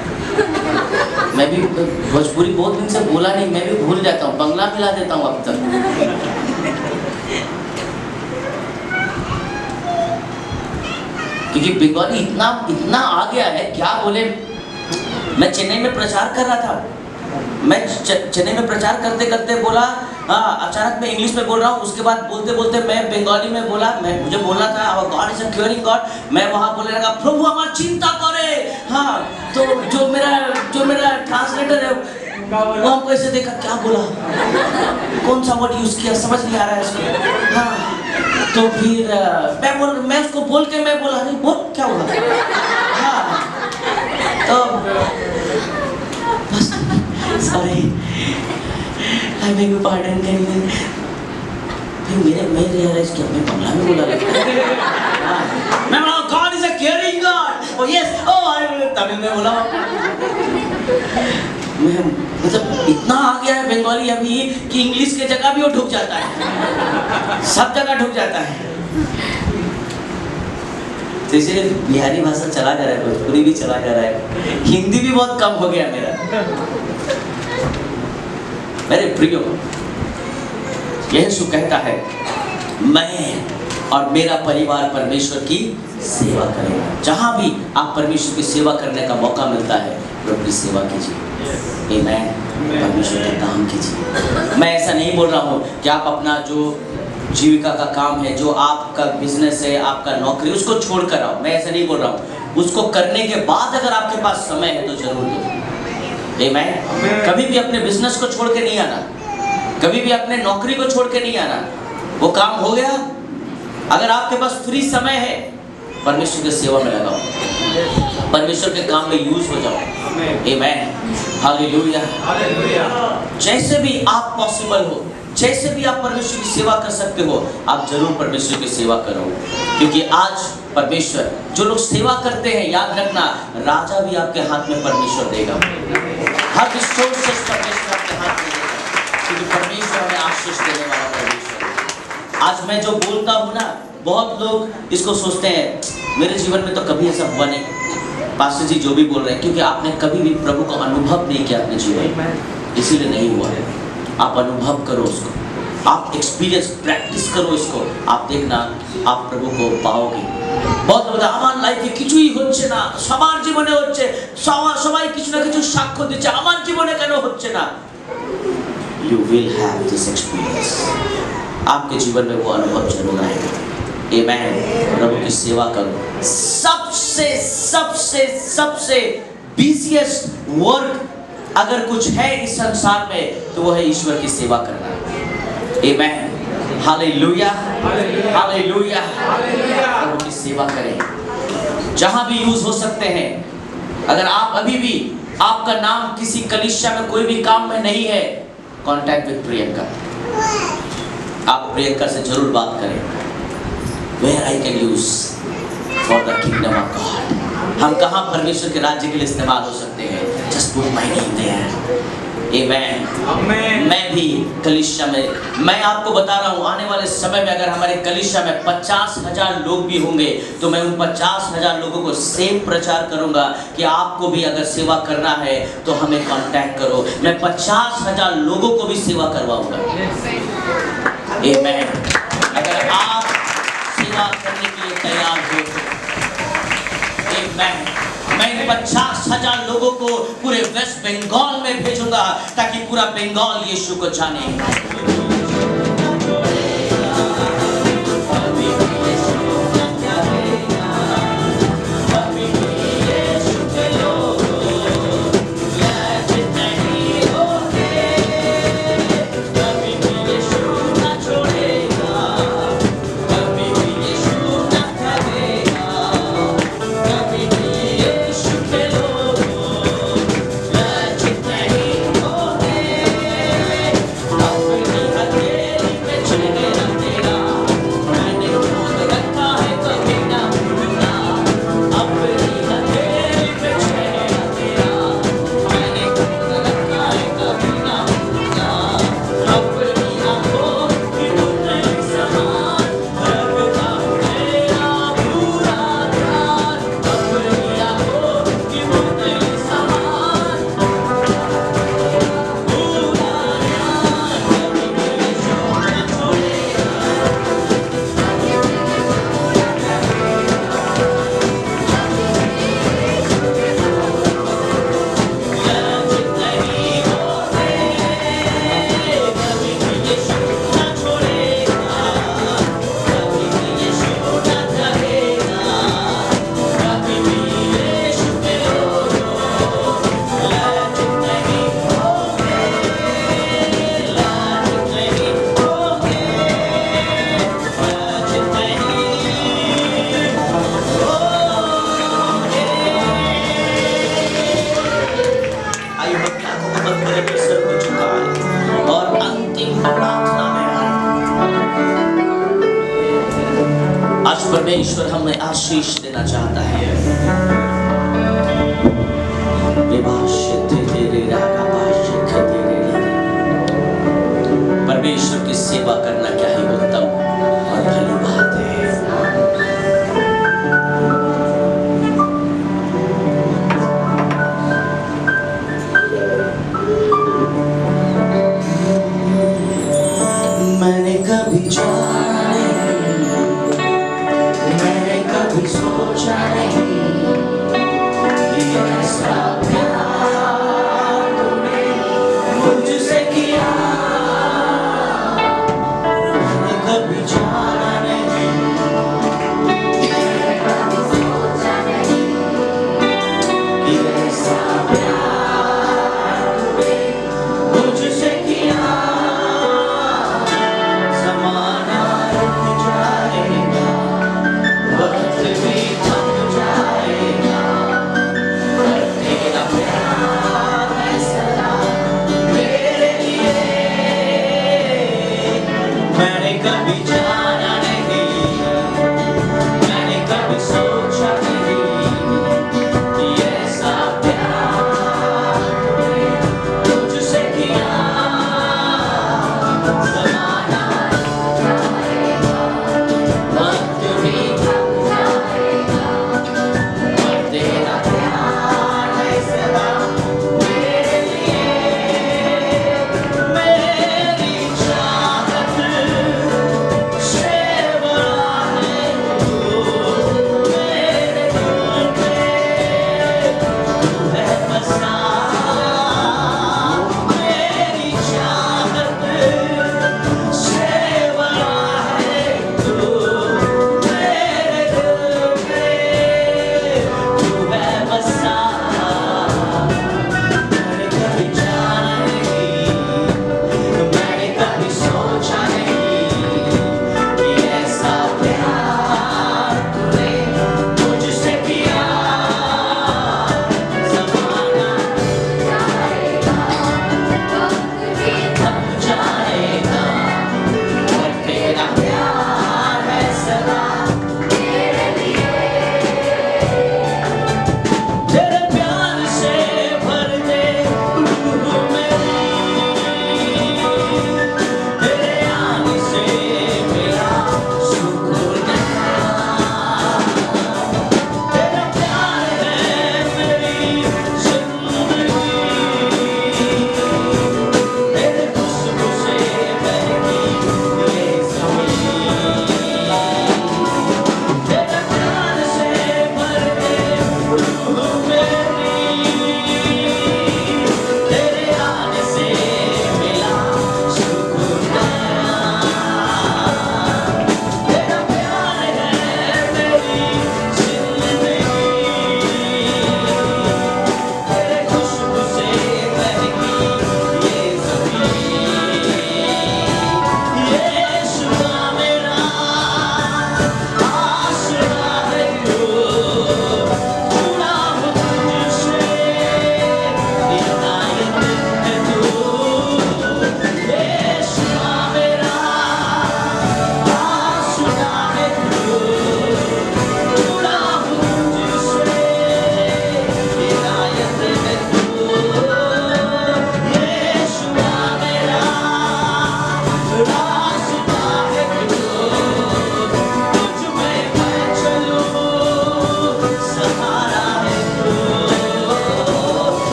मैं भी भोजपुरी बहुत दिन से बोला नहीं, मैं भी भूल जाता हूँ, बंगला मिला देता हूँ अब तक। क्योंकि बंगाली इतना आ गया है, क्या बोले। मैं चेन्नई में प्रचार कर रहा था, मैं चेन्नई में प्रचार करते करते बोला, अचानक मैं इंग्लिश में बोल रहा हूँ, उसके बाद बोलते बोलते मैं बंगाली में बोला। मुझे बोलना था our God is a caring God. मैं वहाँ बोलने लगा, प्रभु हमारी चिंता करे। हाँ, तो जो मेरा ट्रांसलेटर है वो हमको ऐसे देखा, क्या बोला, कौन सा वर्ड यूज किया, समझ नहीं आ रहा है इसको। हाँ, तो फिर मैं उसको बोल के मैं बोला, नहीं बोल क्या हुआ। हाँ, तो sorry, I beg your pardon, can you. फिर मैं रियलाइज किया, मैं बंगला में बोला लगता है। मैं बोला God is a caring God. Oh yes, oh I Tamil में बोला। मैं मतलब इतना आ गया है बंगाली अभी कि इंग्लिश के जगह भी वो ढुक जाता है, सब जगह ढुक जाता है। तो इसलिए बिहारी भाषा चला जा रहा है, भोजपुरी भी चला जा रहा है, हिंदी भी बहुत कम हो गया मेरा। मेरे प्रियो, यीशु कहता है, मैं और मेरा परिवार परमेश्वर की सेवा करेगा। जहां भी आप परमेश्वर की सेवा करने का मौका मिलता है, प्रभु की सेवा कीजिए। आमेन। परमेश्वर का काम कीजिए। मैं ऐसा नहीं बोल रहा हूँ कि आप अपना जो जीविका का काम है, जो आपका बिजनेस है, आपका नौकरी, उसको छोड़ कर आओ। मैं ऐसा नहीं बोल रहा हूँ। उसको करने के बाद अगर आपके पास समय है तो जरूर दो। आमेन। कभी भी अपने बिजनेस को छोड़ के नहीं आना, कभी भी अपने नौकरी को छोड़ के नहीं आना। वो काम हो गया, अगर आपके पास फ्री समय है, परमेश्वर की सेवा में लगाओ, परमेश्वर के काम में यूज हो जाओ। आमेन। हालेलुया। जैसे भी आप पॉसिबल हो, जैसे भी आप परमेश्वर की सेवा कर सकते हो, आप जरूर परमेश्वर की सेवा करो। क्योंकि आज परमेश्वर, जो लोग सेवा करते हैं, याद रखना, राजा भी आपके हाथ में परमेश्वर देगा। हर रिसोर्सेस परमेश्वर आपके हाथ में देगा, क्योंकि परमेश्वर हमें आशीष देने वाला परमेश्वर। आज मैं जो बोलता हूँ ना, बहुत लोग इसको सोचते हैं, मेरे जीवन में तो कभी ऐसा हुआ नहीं। पास्टर जी जो भी बोल रहे हैं, क्योंकि आपने कभी भी प्रभु को अनुभव नहीं किया अपने जीवन में, इसीलिए नहीं हुआ है। आप अनुभव करो उसको, आप एक्सपीरियंस, प्रैक्टिस करो इसको, आप देखना आप प्रभु को पाओगे। बहुत लोग আমার লাইফে কিছুই হচ্ছে না, সবার জীবনে হচ্ছে, সবাই কিছু না কিছু সাক্ষ্য দিচ্ছে, আমার জীবনে কেন হচ্ছে না? You will have this experience। आपके जीवन में वो अनुभव जरूर आएगा। आमेन। प्रभु की सेवा करो। सबसे सबसे सबसे बिजिएस्ट वर्क अगर कुछ है इस संसार में, तो वो है ईश्वर की सेवा करना। आमेन। Hallelujah, hallelujah. प्रभु की सेवा करें, जहां भी यूज हो सकते हैं। अगर आप अभी भी, आपका नाम किसी कलीसिया में कोई भी काम में नहीं है, कॉन्टैक्ट विद प्रियंका। आप प्रियंका से जरूर बात करें, where I can use for the kingdom of God. हम कहाँ परमेश्वर के राज्य के लिए इस्तेमाल हो सकते हैं? Just put my name there. Amen. मैं भी कलीसिया में, मैं आपको बता रहा हूँ, आने वाले समय में अगर हमारे कलीसिया में 50,000 लोग भी होंगे, तो मैं उन 50,000 लोगों को सेम प्रचार करूंगा कि आपको भी अगर सेवा करना है तो हमें कांटेक्ट करो। मैं 50,000 लोगों को भी सेवा करवाऊंगा। आमेन। अगर आप सेवा करने के लिए तैयार हो, आमेन। मैं 50,000 लोगों को पूरे वेस्ट बंगाल में भेजूंगा ताकि पूरा बंगाल यीशु को जाने। परमेश्वर हमें आशीष देना चाहता है। परमेश्वर की सेवा करना क्या ही उत्तम और भली बात है। मैंने कभी सोचा नहीं कि ऐसा प्यार तूने मुझसे किया। मैंने कभी जाना नहीं, मैंने कभी सोचा नहीं कि ऐसा प्यार तूने मुझसे किया। ज़माना रुक जाएगा, वक्त भी थम जाएगा, पर तेरा प्यार है सदा मेरे लिए। मैंने कभी जाना नहीं, मैंने कभी सोचा नहीं कि ऐसा प्यार तुझसे किया। ज़माना वक्त भी से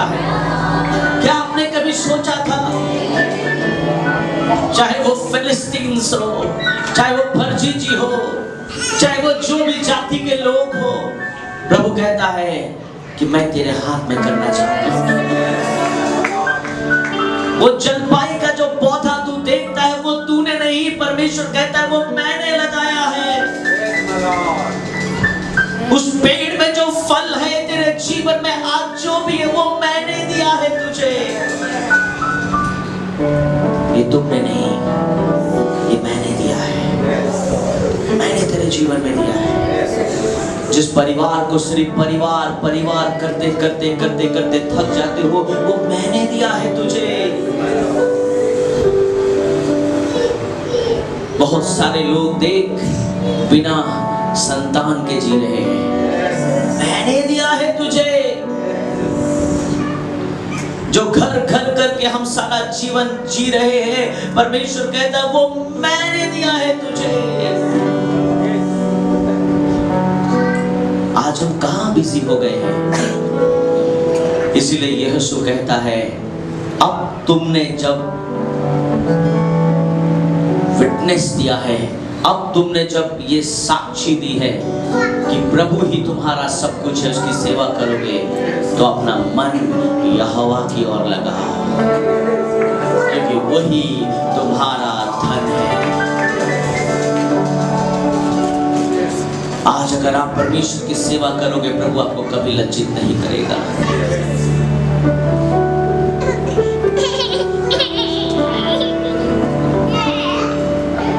सकता है? क्या आपने कभी सोचा था? चाहे वो फिलिस्तीन्स हो, चाहे वो फर्जीजी हो, चाहे वो जो भी जाति के लोग हो, प्रभु कहता है कि मैं तेरे हाथ में करना चाहता हूं। वो जलपाई का जो पौधा तू देखता है वो तूने नहीं, परमेश्वर कहता है वो मैंने लगाया है। उस पेड़ में जो फल है तेरे जीवन में आज जो भी है वो मैंने दिया है तुझे। ये तुमने नहीं, ये मैंने दिया है। मैंने तेरे जीवन में दिया है। जिस परिवार को सिर्फ परिवार परिवार करते करते करते करते थक जाते हो, वो मैंने दिया है तुझे। बहुत सारे लोग देख बिना संतान के जी रहे हैं, मैंने दिया है तुझे। जो घर घर करके हम सारा जीवन जी रहे हैं, परमेश्वर कहता है वो मैंने दिया है तुझे। आज हम कहां बिजी हो गए हैं? इसीलिए यीशु कहता है अब तुमने जब विटनेस दिया है, अब तुमने जब ये साक्षी दी है कि प्रभु ही तुम्हारा सब कुछ है, उसकी सेवा करोगे, तो अपना मन यहोवा की ओर लगाओ, क्योंकि वही तुम्हारा धन है। आज अगर आप परमेश्वर की सेवा करोगे, प्रभु आपको कभी लज्जित नहीं करेगा।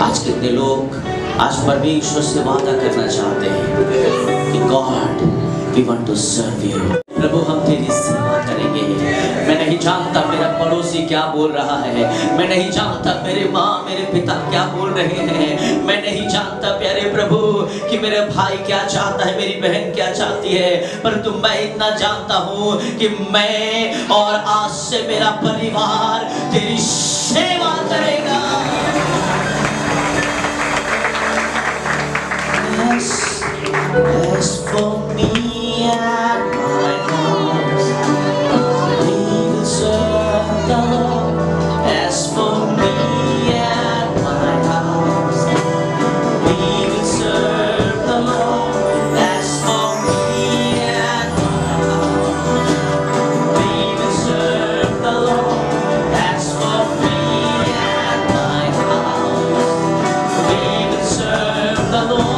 आज कितने लोग आज परमेश्वर से वादा करना चाहते हैं कि God we want to serve you, प्रभु हम तेरी सेवा करेंगे। मैं नहीं जानता मेरा पड़ोसी क्या बोल रहा है, मैं नहीं जानता मेरे माँ मेरे पिता क्या बोल रहे हैं, मैं नहीं जानता प्यारे प्रभु कि मेरे भाई क्या चाहता है, मेरी बहन क्या चाहती है, परंतु मैं इतना जानता हूँ कि मैं और आज से मेरा परिवार तेरी सेवा करेगा। As for me and my house, we will serve the Lord. As for me and my house, we will serve the Lord. As for me and my house, we will serve the Lord. As for me and my house, we will serve the Lord.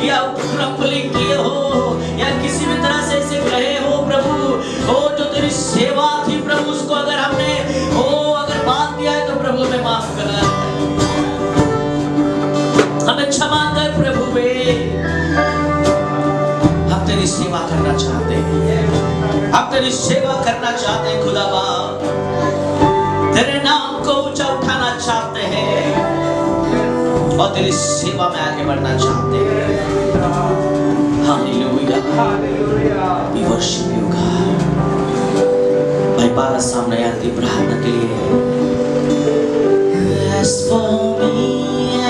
या trembling किए हो या किसी भी तरह से ऐसे रहे हो प्रभु, ओ जो तेरी सेवा थी प्रभु, उसको अगर हमने अगर बात दिया है तो प्रभु हमें माफ करना है, हमें क्षमा कर प्रभु। हम तेरी सेवा करना चाहते हैं, हम तेरी सेवा करना चाहते हैं खुदा बाप, तेरे नाम को ऊंचा उठाना चाहते हैं और तेरी सेवा में आगे बढ़ना चाहते हैं। Hallelujah, we worship you God. भाई बारह सामने आती प्रार्थना के लिए। As for me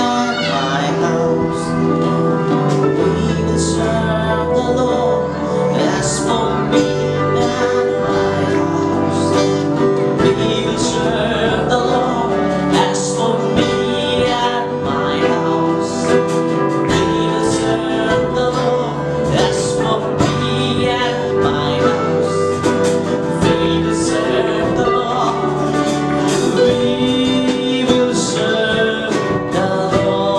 and my house, we will serve the Lord. As for me and my house, we will serve the Lord. As for me and my house, we will serve the Lord. As for me and my house, we will serve the Lord. We will serve the Lord.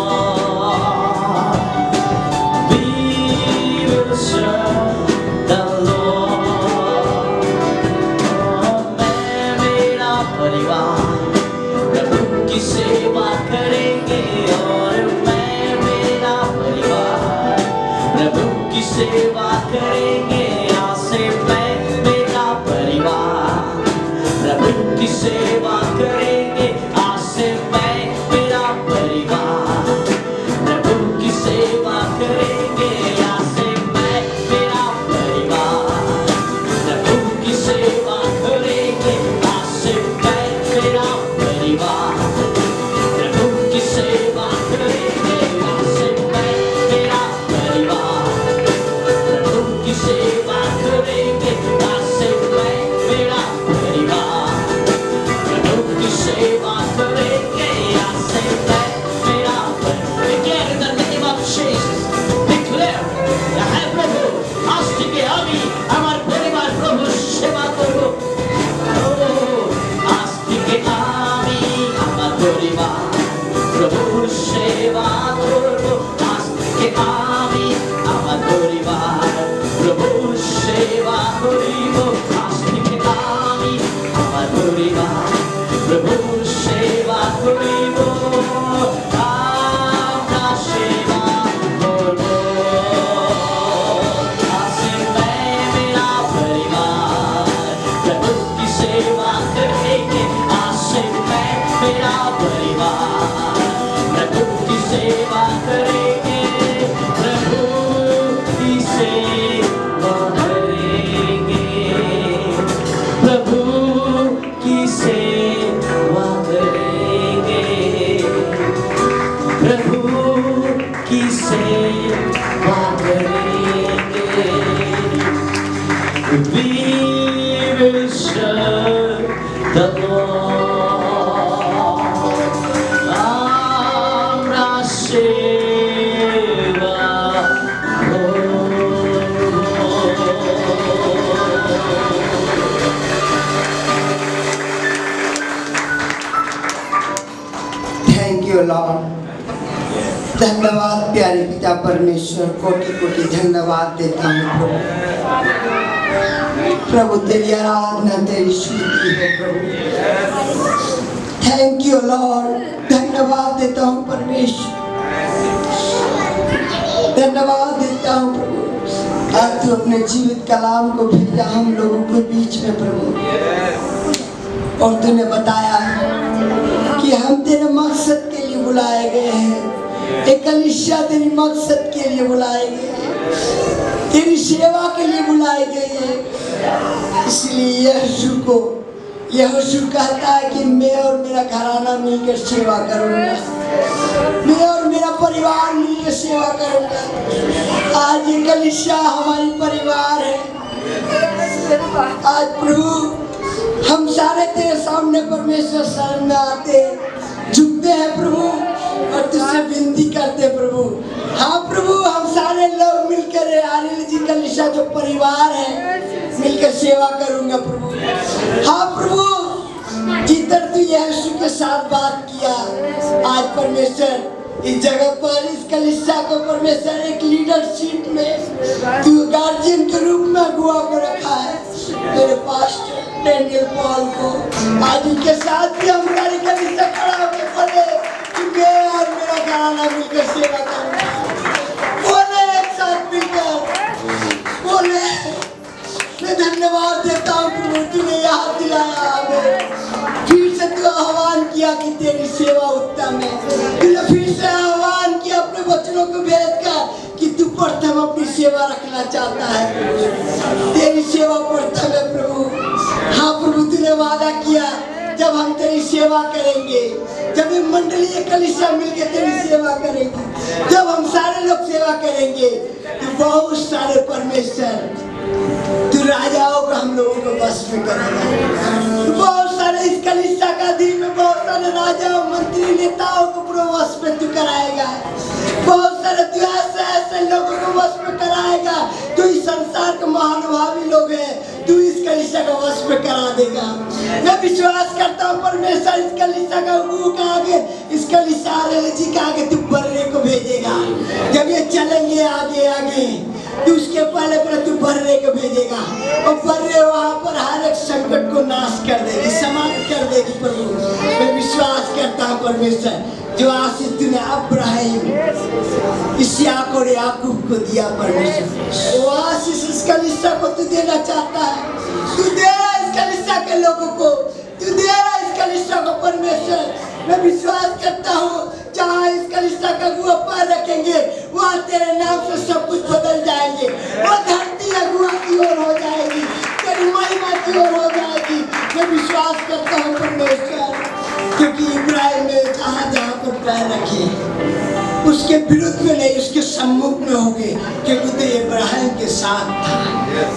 We will serve the Lord. मैं मेरा परिवार प्रभु की सेवा करेंगे, और मैं मेरा परिवार प्रभु की सेवा करेंगे। आज से मैं मेरा परिवार प्रभु की सेवा करेंगे। आज से मैं मेरा परिवार प्रभु की सेवा करेंगे। आज से मैं मेरा परिवार प्रभु की सेवा करेंगे। आज से मैं मेरा परिवार प्रभु की सेवा करेंगे। आज से मैं मेरा परिवार प्रभु की सेवा करेंगे। आज से मैं मेरा परिवार प्रभु की सेवा करेंगे। आज से मैं मेरा Declare in the name of Jesus. Declare, है प्रभु, आज থেকে আমি আমার পরিবার প্রভু সেবা করব। आज থেকে আমি আমার পরিবার প্রভুর সেবা করব। आज থেকে আমি আমার পরিবার প্রভুর সেবা করিব। आज থেকে আমি আমার পরিবার প্রভুর সেবা করিব। আমরা সেবা করব। आज से मैं मेरा परिवार प्रभु की सेवा करेंगे। आज से मैं मेरा परिवार प्रभु की सेवा करेंगे। प्रभु की सेवा करेंगे। प्रभु की सेवा करेंगे। प्रभु की सेवा करेंगे। We will serve the Lord. আমরা সেবা थैंक यू लॉर्ड। धन्यवाद प्यारे पिता परमेश्वर, कोटि कोटि धन्यवाद देता हूँ प्रभु। प्रभु तेरी आराधना तेरी स्तुति है प्रभु। Thank you Lord. धन्यवाद देता हूँ परमेश्वर, धन्यवाद देता हूँ प्रभु। आज तू अपने जीवित कलाम को भेजा हम लोगों के बीच में प्रभु, और तूने बताया कि हम तेरे मकसद के लिए बुलाए गए हैं। एक कलीसिया तेरी मकसद के लिए बुलाए गए हैं, तेरी सेवा के लिए बुलाए गए हैं। इसलिए यहोशू कहता है कि मैं और मेरा घराना मिलकर सेवा करूंगा, मैं और मेरा परिवार मिलकर सेवा करूंगा। आज ये कलीसिया हमारी परिवार है। आज प्रभु हम सारे तेरे सामने परमेश्वर शरण में आते, झुकते हैं प्रभु और तुझसे विनती करते प्रभु। हाँ प्रभु, हम सारे लोग मिलकर आरिल जी कलीसिया जो परिवार है मिलकर सेवा करूंगा प्रभु। हाँ प्रभु, जिधर तू यीशु के साथ बात किया, आज परमेश्वर इस जगह पर इस कलीसिया को परमेश्वर एक लीडरशिप में तू गार्जियन के रूप में अगुआ को रखा है। मेरे पास्टर डैनियल पॉल को आज उनके साथ भी हमारी कलीसिया खड़ा होकर बोले कि मैं और मेरा घराना मिलकर सेवा करूंगा। बोले एक साथ मिलकर बोले मैं धन्यवाद देता हूँ कि तूने याद दिलाया हमें, फिर से तू आह्वान किया कि तेरी सेवा उत्तम है। तूने फिर से आह्वान किया अपने बच्चों को भेजकर कि तू प्रथम अपनी सेवा रखना चाहता है। तेरी सेवा प्रथम है प्रभु। हाँ प्रभु, तूने वादा किया जब हम तेरी सेवा करेंगे, जब ये मंडलीय कलीसिया मिलकर तेरी सेवा करेगी, जब हम सारे लोग सेवा करेंगे तो बहुत सारे परमेश्वर तू राजाओं को हम लोगों को वश में करेगा। बहुत सारे इस कलीसिया का दिन में बहुत सारे राजाओं, मंत्री, नेताओं को पूरा वश में तू कराएगा। बहुत सारे तू ऐसे लोगों को वश में कराएगा जो इस संसार के महानुभावी लोग हैं, तू इस कलीसिया का वश में करा देगा। मैं विश्वास करता हूँ परमेश्वर इस कलीसिया का गुरु का आगे, इस कलीसिया जी के आगे तू बर्रे को भेजेगा। जब ये चलेंगे आगे आगे तू उसके पहले तू बर्रे को भेजेगा और बर्रे वहाँ पर हर एक संकट को नाश कर देगी, समाप्त कर देगी। प्रभु मैं विश्वास करता हूँ परमेश्वर जो आशीष तूने अब्राहिम, इसहाक और याकूब को दिया परमेश्वर, वो आशीष इस कलीसिया को तू देना चाहता है। तू दे रहा है इस कलीसिया के लोगों को, तू दे रहा है इस कलीसिया को परमेश्वर। मैं विश्वास करता हूँ जहाँ इस कलीसिया का अगुआ पैर रखेंगे वहाँ तेरे नाम से सब कुछ बदल जाएंगे। वो धरती अगुआ की ओर हो जाएगी, तेरी महिमा की ओर हो जाएगी। मैं विश्वास करता हूँ परमेश्वर, क्योंकि इब्राहिम ने जहाँ जहाँ पर पैर रखे उसके विरुद्ध में नहीं, उसके सम्मुख में हो गए, क्योंकि तो इब्राहिम के साथ था,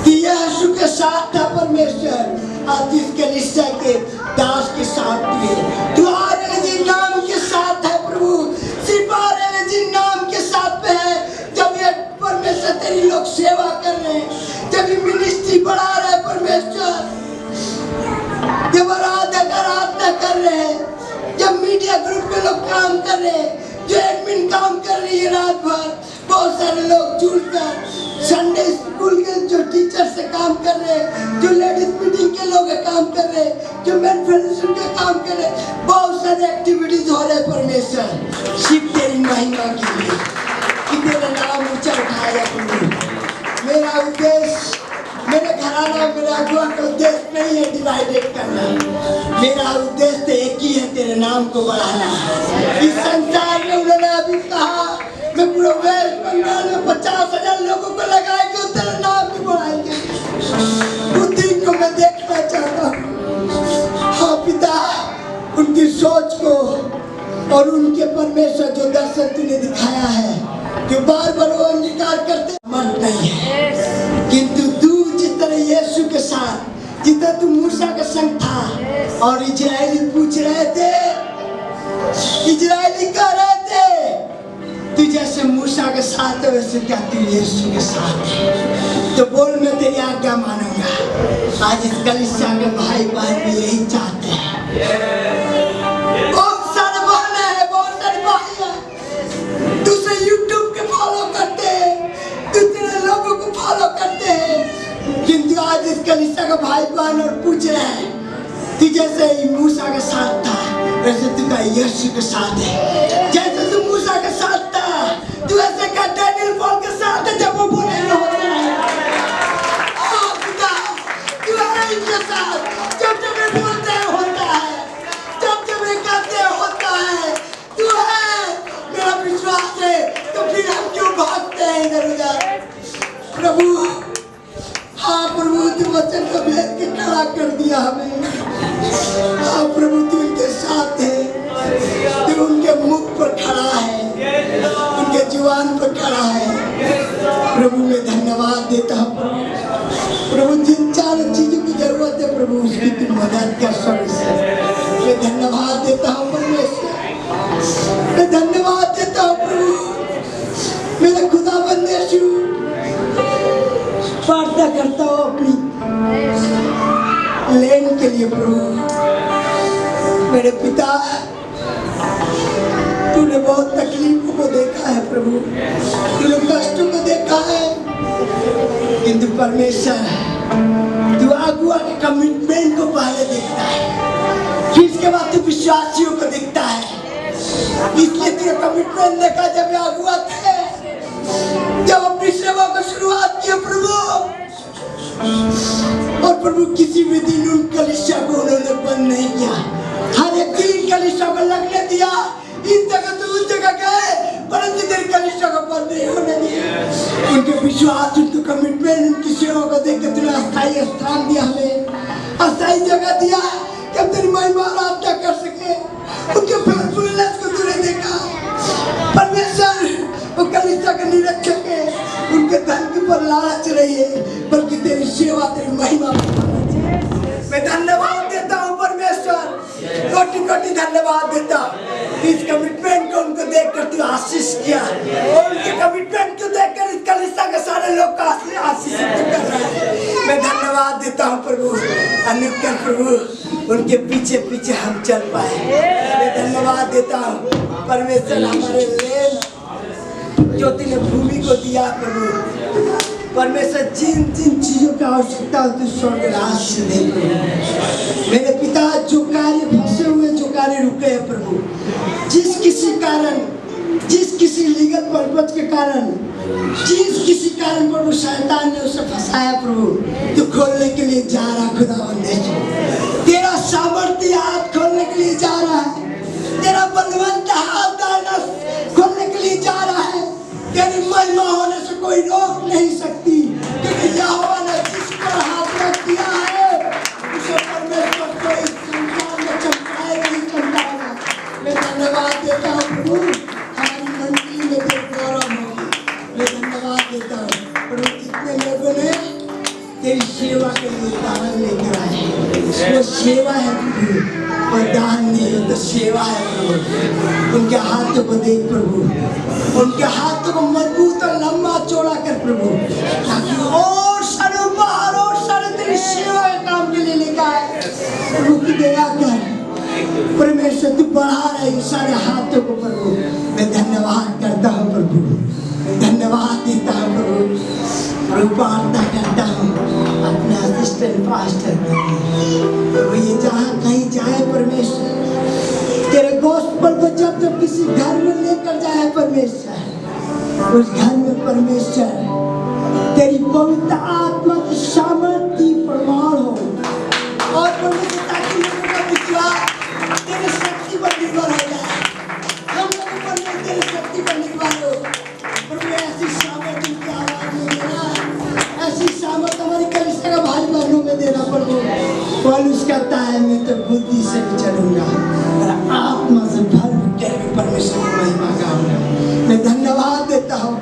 यीशु के साथ था परमेश्वर। आज इस कलीसिया के दास के साथ भी तू जी नाम के साथ है प्रभु, सिर्फ जी नाम के साथ पे है। जब ये परमेश्वर तेरी लोग सेवा कर रहे हैं, जब ये मिनिस्ट्री बढ़ा रहे हैं परमेश्वर, जब आराधना कर रहे हैं, जब मीडिया ग्रुप के लोग काम कर रहे हैं, जो एडमिन काम कर रही है रात भर, बहुत सारे लोग जुड़कर संडे स्कूल के जो टीचर से काम कर रहे हैं, जो लेडीज मीटिंग के लोग काम कर रहे हैं, जो मेन फेडरेशन के काम कर रहे हैं, बहुत सारे एक्टिविटीज हो रहे हैं परमेश्वर सिर्फ तेरी महिमा के लिए, कि तेरा नाम ऊंचा उठाया प्रभु। मेरा उद्देश्य, मेरे घराना, मेरा अगुआ का उद्देश्य नहीं है डिवाइडेड करना, मेरा उद्देश्य एक ही है, तेरे नाम को बढ़ाना। इस संसार में उन्होंने अभी कहा मैं पूरे वेस्ट बंगाल में 50,000 लोगों को लगाएंगे और तेरा नाम भी बढ़ाएंगे। उस दिन को मैं देखना चाहता हूँ। हाँ पिता, उनकी सोच को और उनके परमेश्वर जो दर्शन तूने दिखाया है, जो बार बार वो अंगीकार करते मन नहीं है, किंतु तू जिस तरह यीशु के साथ, जितना तू मूसा के संग था और इजरायली पूछ रहे थे, इजरायली कह रहे थे तू जैसे मूसा के साथ है वैसे क्या तू यीशु के साथ है, तो बोल मैं तेरी आज्ञा मानूंगा। आज इस कलीसिया के भाई बहन भी यही चाहते हैं। बहुत सारे बहन है, बहुत सारे भाई है, दूसरे यूट्यूब के फॉलो करते हैं, दूसरे लोगों को फॉलो करते हैं, किंतु आज इस कलीसिया का भाई बहन और पूछ रहे हैं तू जैसे मूसा के साथ था वैसे तू का यीशु के साथ है, जैसे तू मूसा के साथ था तू ऐसे का डैनियल पॉल के साथ है। जब वो बोले होता है तू है इनके साथ, जब जब ये बोलते हैं होता है, जब जब ये कहते हैं होता है, तू है। मेरा विश्वास है, तो फिर हम क्यों भागते हैं इधर उधर। प्रभु हाँ प्रभु, तू वचन को भेद के खड़ा कर दिया हमें। हाँ प्रभु, तू उनके साथ है, तू उनके मुख पर खड़ा है, उनके जुबान पर खड़ा है। प्रभु मैं धन्यवाद देता हूँ प्रभु, जिन चार चीजों की जरूरत है प्रभु उसकी तू मदद कर सकते। मैं धन्यवाद देता हूँ परमेश्वर, मैं धन्यवाद देता हूँ प्रभु। मेरे खुदाबंद यीशु प्रार्थना करता हूँ अपनी लेन के लिए प्रभु। मेरे पिता तू तूने बहुत तकलीफों को देखा है प्रभु, तूने कष्टों को देखा है, किंतु परमेश्वर तू अगुआ के कमिटमेंट को पहले देखता है, फिर इसके बाद तू विश्वासियों को देखता है। इसलिए तूने कमिटमेंट देखा जब अगुआ थे, जब अपनी सेवा को शुरुआत किया प्रभु, और प्रभु किसी भी दिन उन कलीसिया को उन्होंने बंद नहीं किया, हर एक दिन कलीसिया को लगने दिया। इस जगह तो उस जगह गए, परंतु तेरी कलीसिया को बंद नहीं होने दिया। उनके विश्वास, उनके कमिटमेंट, उनकी सेवा को देख के तूने अस्थायी स्थान दिया, हमें अस्थायी जगह दिया कि हम तेरी महिमा आराधना कर सके। उनके फेथफुलनेस को तूने देखा परमेश्वर, वो कलीसिया के निरीक्षक है, उनके धन के ऊपर लालच रही है, बल्कि तेरी सेवा, तेरी महिमा। मैं धन्यवाद देता हूँ परमेश्वर, कोटि कोटि धन्यवाद देता हूँ। इस कमिटमेंट को उनको देखकर तू आशीष किया, और उनके कमिटमेंट को देखकर इस कलीसिया के सारे लोग का आशीष कर रहे हैं। मैं धन्यवाद देता हूँ प्रभु, अनुग्रह प्रभु, उनके पीछे पीछे हम चल पाए। मैं धन्यवाद देता हूँ परमेश्वर, हमारे लिए जो तूने भूमि को दिया प्रभु, परमेश्वर जिन जिन चीजों की आवश्यकता हो तू स्वर्ग राज से दे प्रभु। मेरे पिता जो कार्य फंसे हुए, जो कार्य रुके हैं प्रभु, जिस किसी कारण, जिस किसी लीगल पर्पज के कारण, जिस किसी कारण प्रभु शैतान ने उसे फंसाया प्रभु, तू खोलने के लिए जा रहा खुदावंद यीशु। तेरा सामर्थ्य हाथ खोलने के लिए जा रहा है, तेरा बलवंत हाथ दाना खोलने के लिए जा रहा है। तेरी महिमा होने से कोई रोक नहीं सकती, क्योंकि यहोवा ने जिस पर हाथ रख दिया है उसे परमेश्वर को इस संसार में चमकाएगा ही चमकाएगा। मैं धन्यवाद देता हूँ प्रभु, हमारी मंडली में तेरे गौरव होगी। मैं धन्यवाद देता हूँ प्रभु, कितने लोगों ने तेरी सेवा के लिए दान लेकर आए, वो सेवा है प्रभु, और दान नहीं हो तो सेवा है प्रभु। उनके हाथों को देख प्रभु, उनके हाथों को मजबूत और लंबा चौड़ा कर प्रभु, ताकि और सारे बाहर और सारे तेरी सेवा के काम के लिए लेकर आए प्रभु। की दया कर परमेश्वर, तू बढ़ा रहे सारे हाथों को प्रभु। मैं धन्यवाद करता हूँ प्रभु, धन्यवाद देता हूँ प्रभु। प्रभु प्रार्थना करता हूँ अपने असिस्टेंट पास्टर प्रभु, ये जहाँ कहीं जाए परमेश्वर, तेरे गॉस्पेल को जब जब किसी घर में लेकर जाए परमेश्वर, उस घर में परमेश्वर तेरी पवित्र आत्मा की सामर्थ्य प्रमाण हो, और परमेश्वर ताकि लोगों का विश्वास तेरे शक्ति पर निर्भर हो जाए, हम लोगों पर तेरे शक्ति पर निर्भर हो प्रभु। ऐसी सामर्थ्य की आवाज में देना, ऐसी सामर्थ्य हमारी कलीसिया का भाई बहनों में देना प्रभु। पौलुस कहता है, मैं तो बुद्धि से भी चलूंगा और आत्मा से भर कर परमेश्वर की महिमा गाऊंगा। मैं धन्यवाद देता हूँ,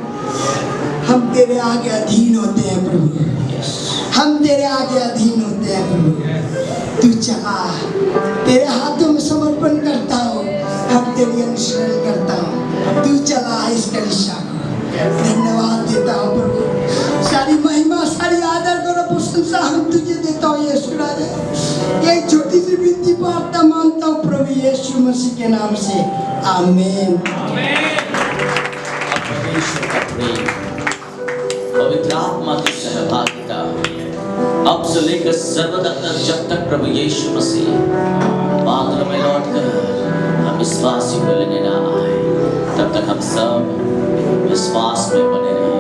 हम तेरे आगे अधीन होते हैं प्रभु, हम तेरे आगे अधीन होते हैं प्रभु। तू चला, तेरे हाथों में समर्पण करता हूँ, हम तेरी अनुसरण करता हूँ। तू चला इस कलीसिया को, धन्यवाद देता हूँ प्रभु। सारी महिमा, सारी आदर और प्रशंसा हम तुझे देता हूँ यीशु राजा। ये छोटी सी विनती प्रार्थना मांगता हूँ प्रभु यीशु मसीह के नाम से, आमीन। पवित्र आत्मा की सहभागिता अब से लेकर सर्वदा तक, जब तक प्रभु यीशु मसीह बादलों में लौट कर हम विश्वासी को लेने ना आए, तब तक हम सब विश्वास में बने रहे।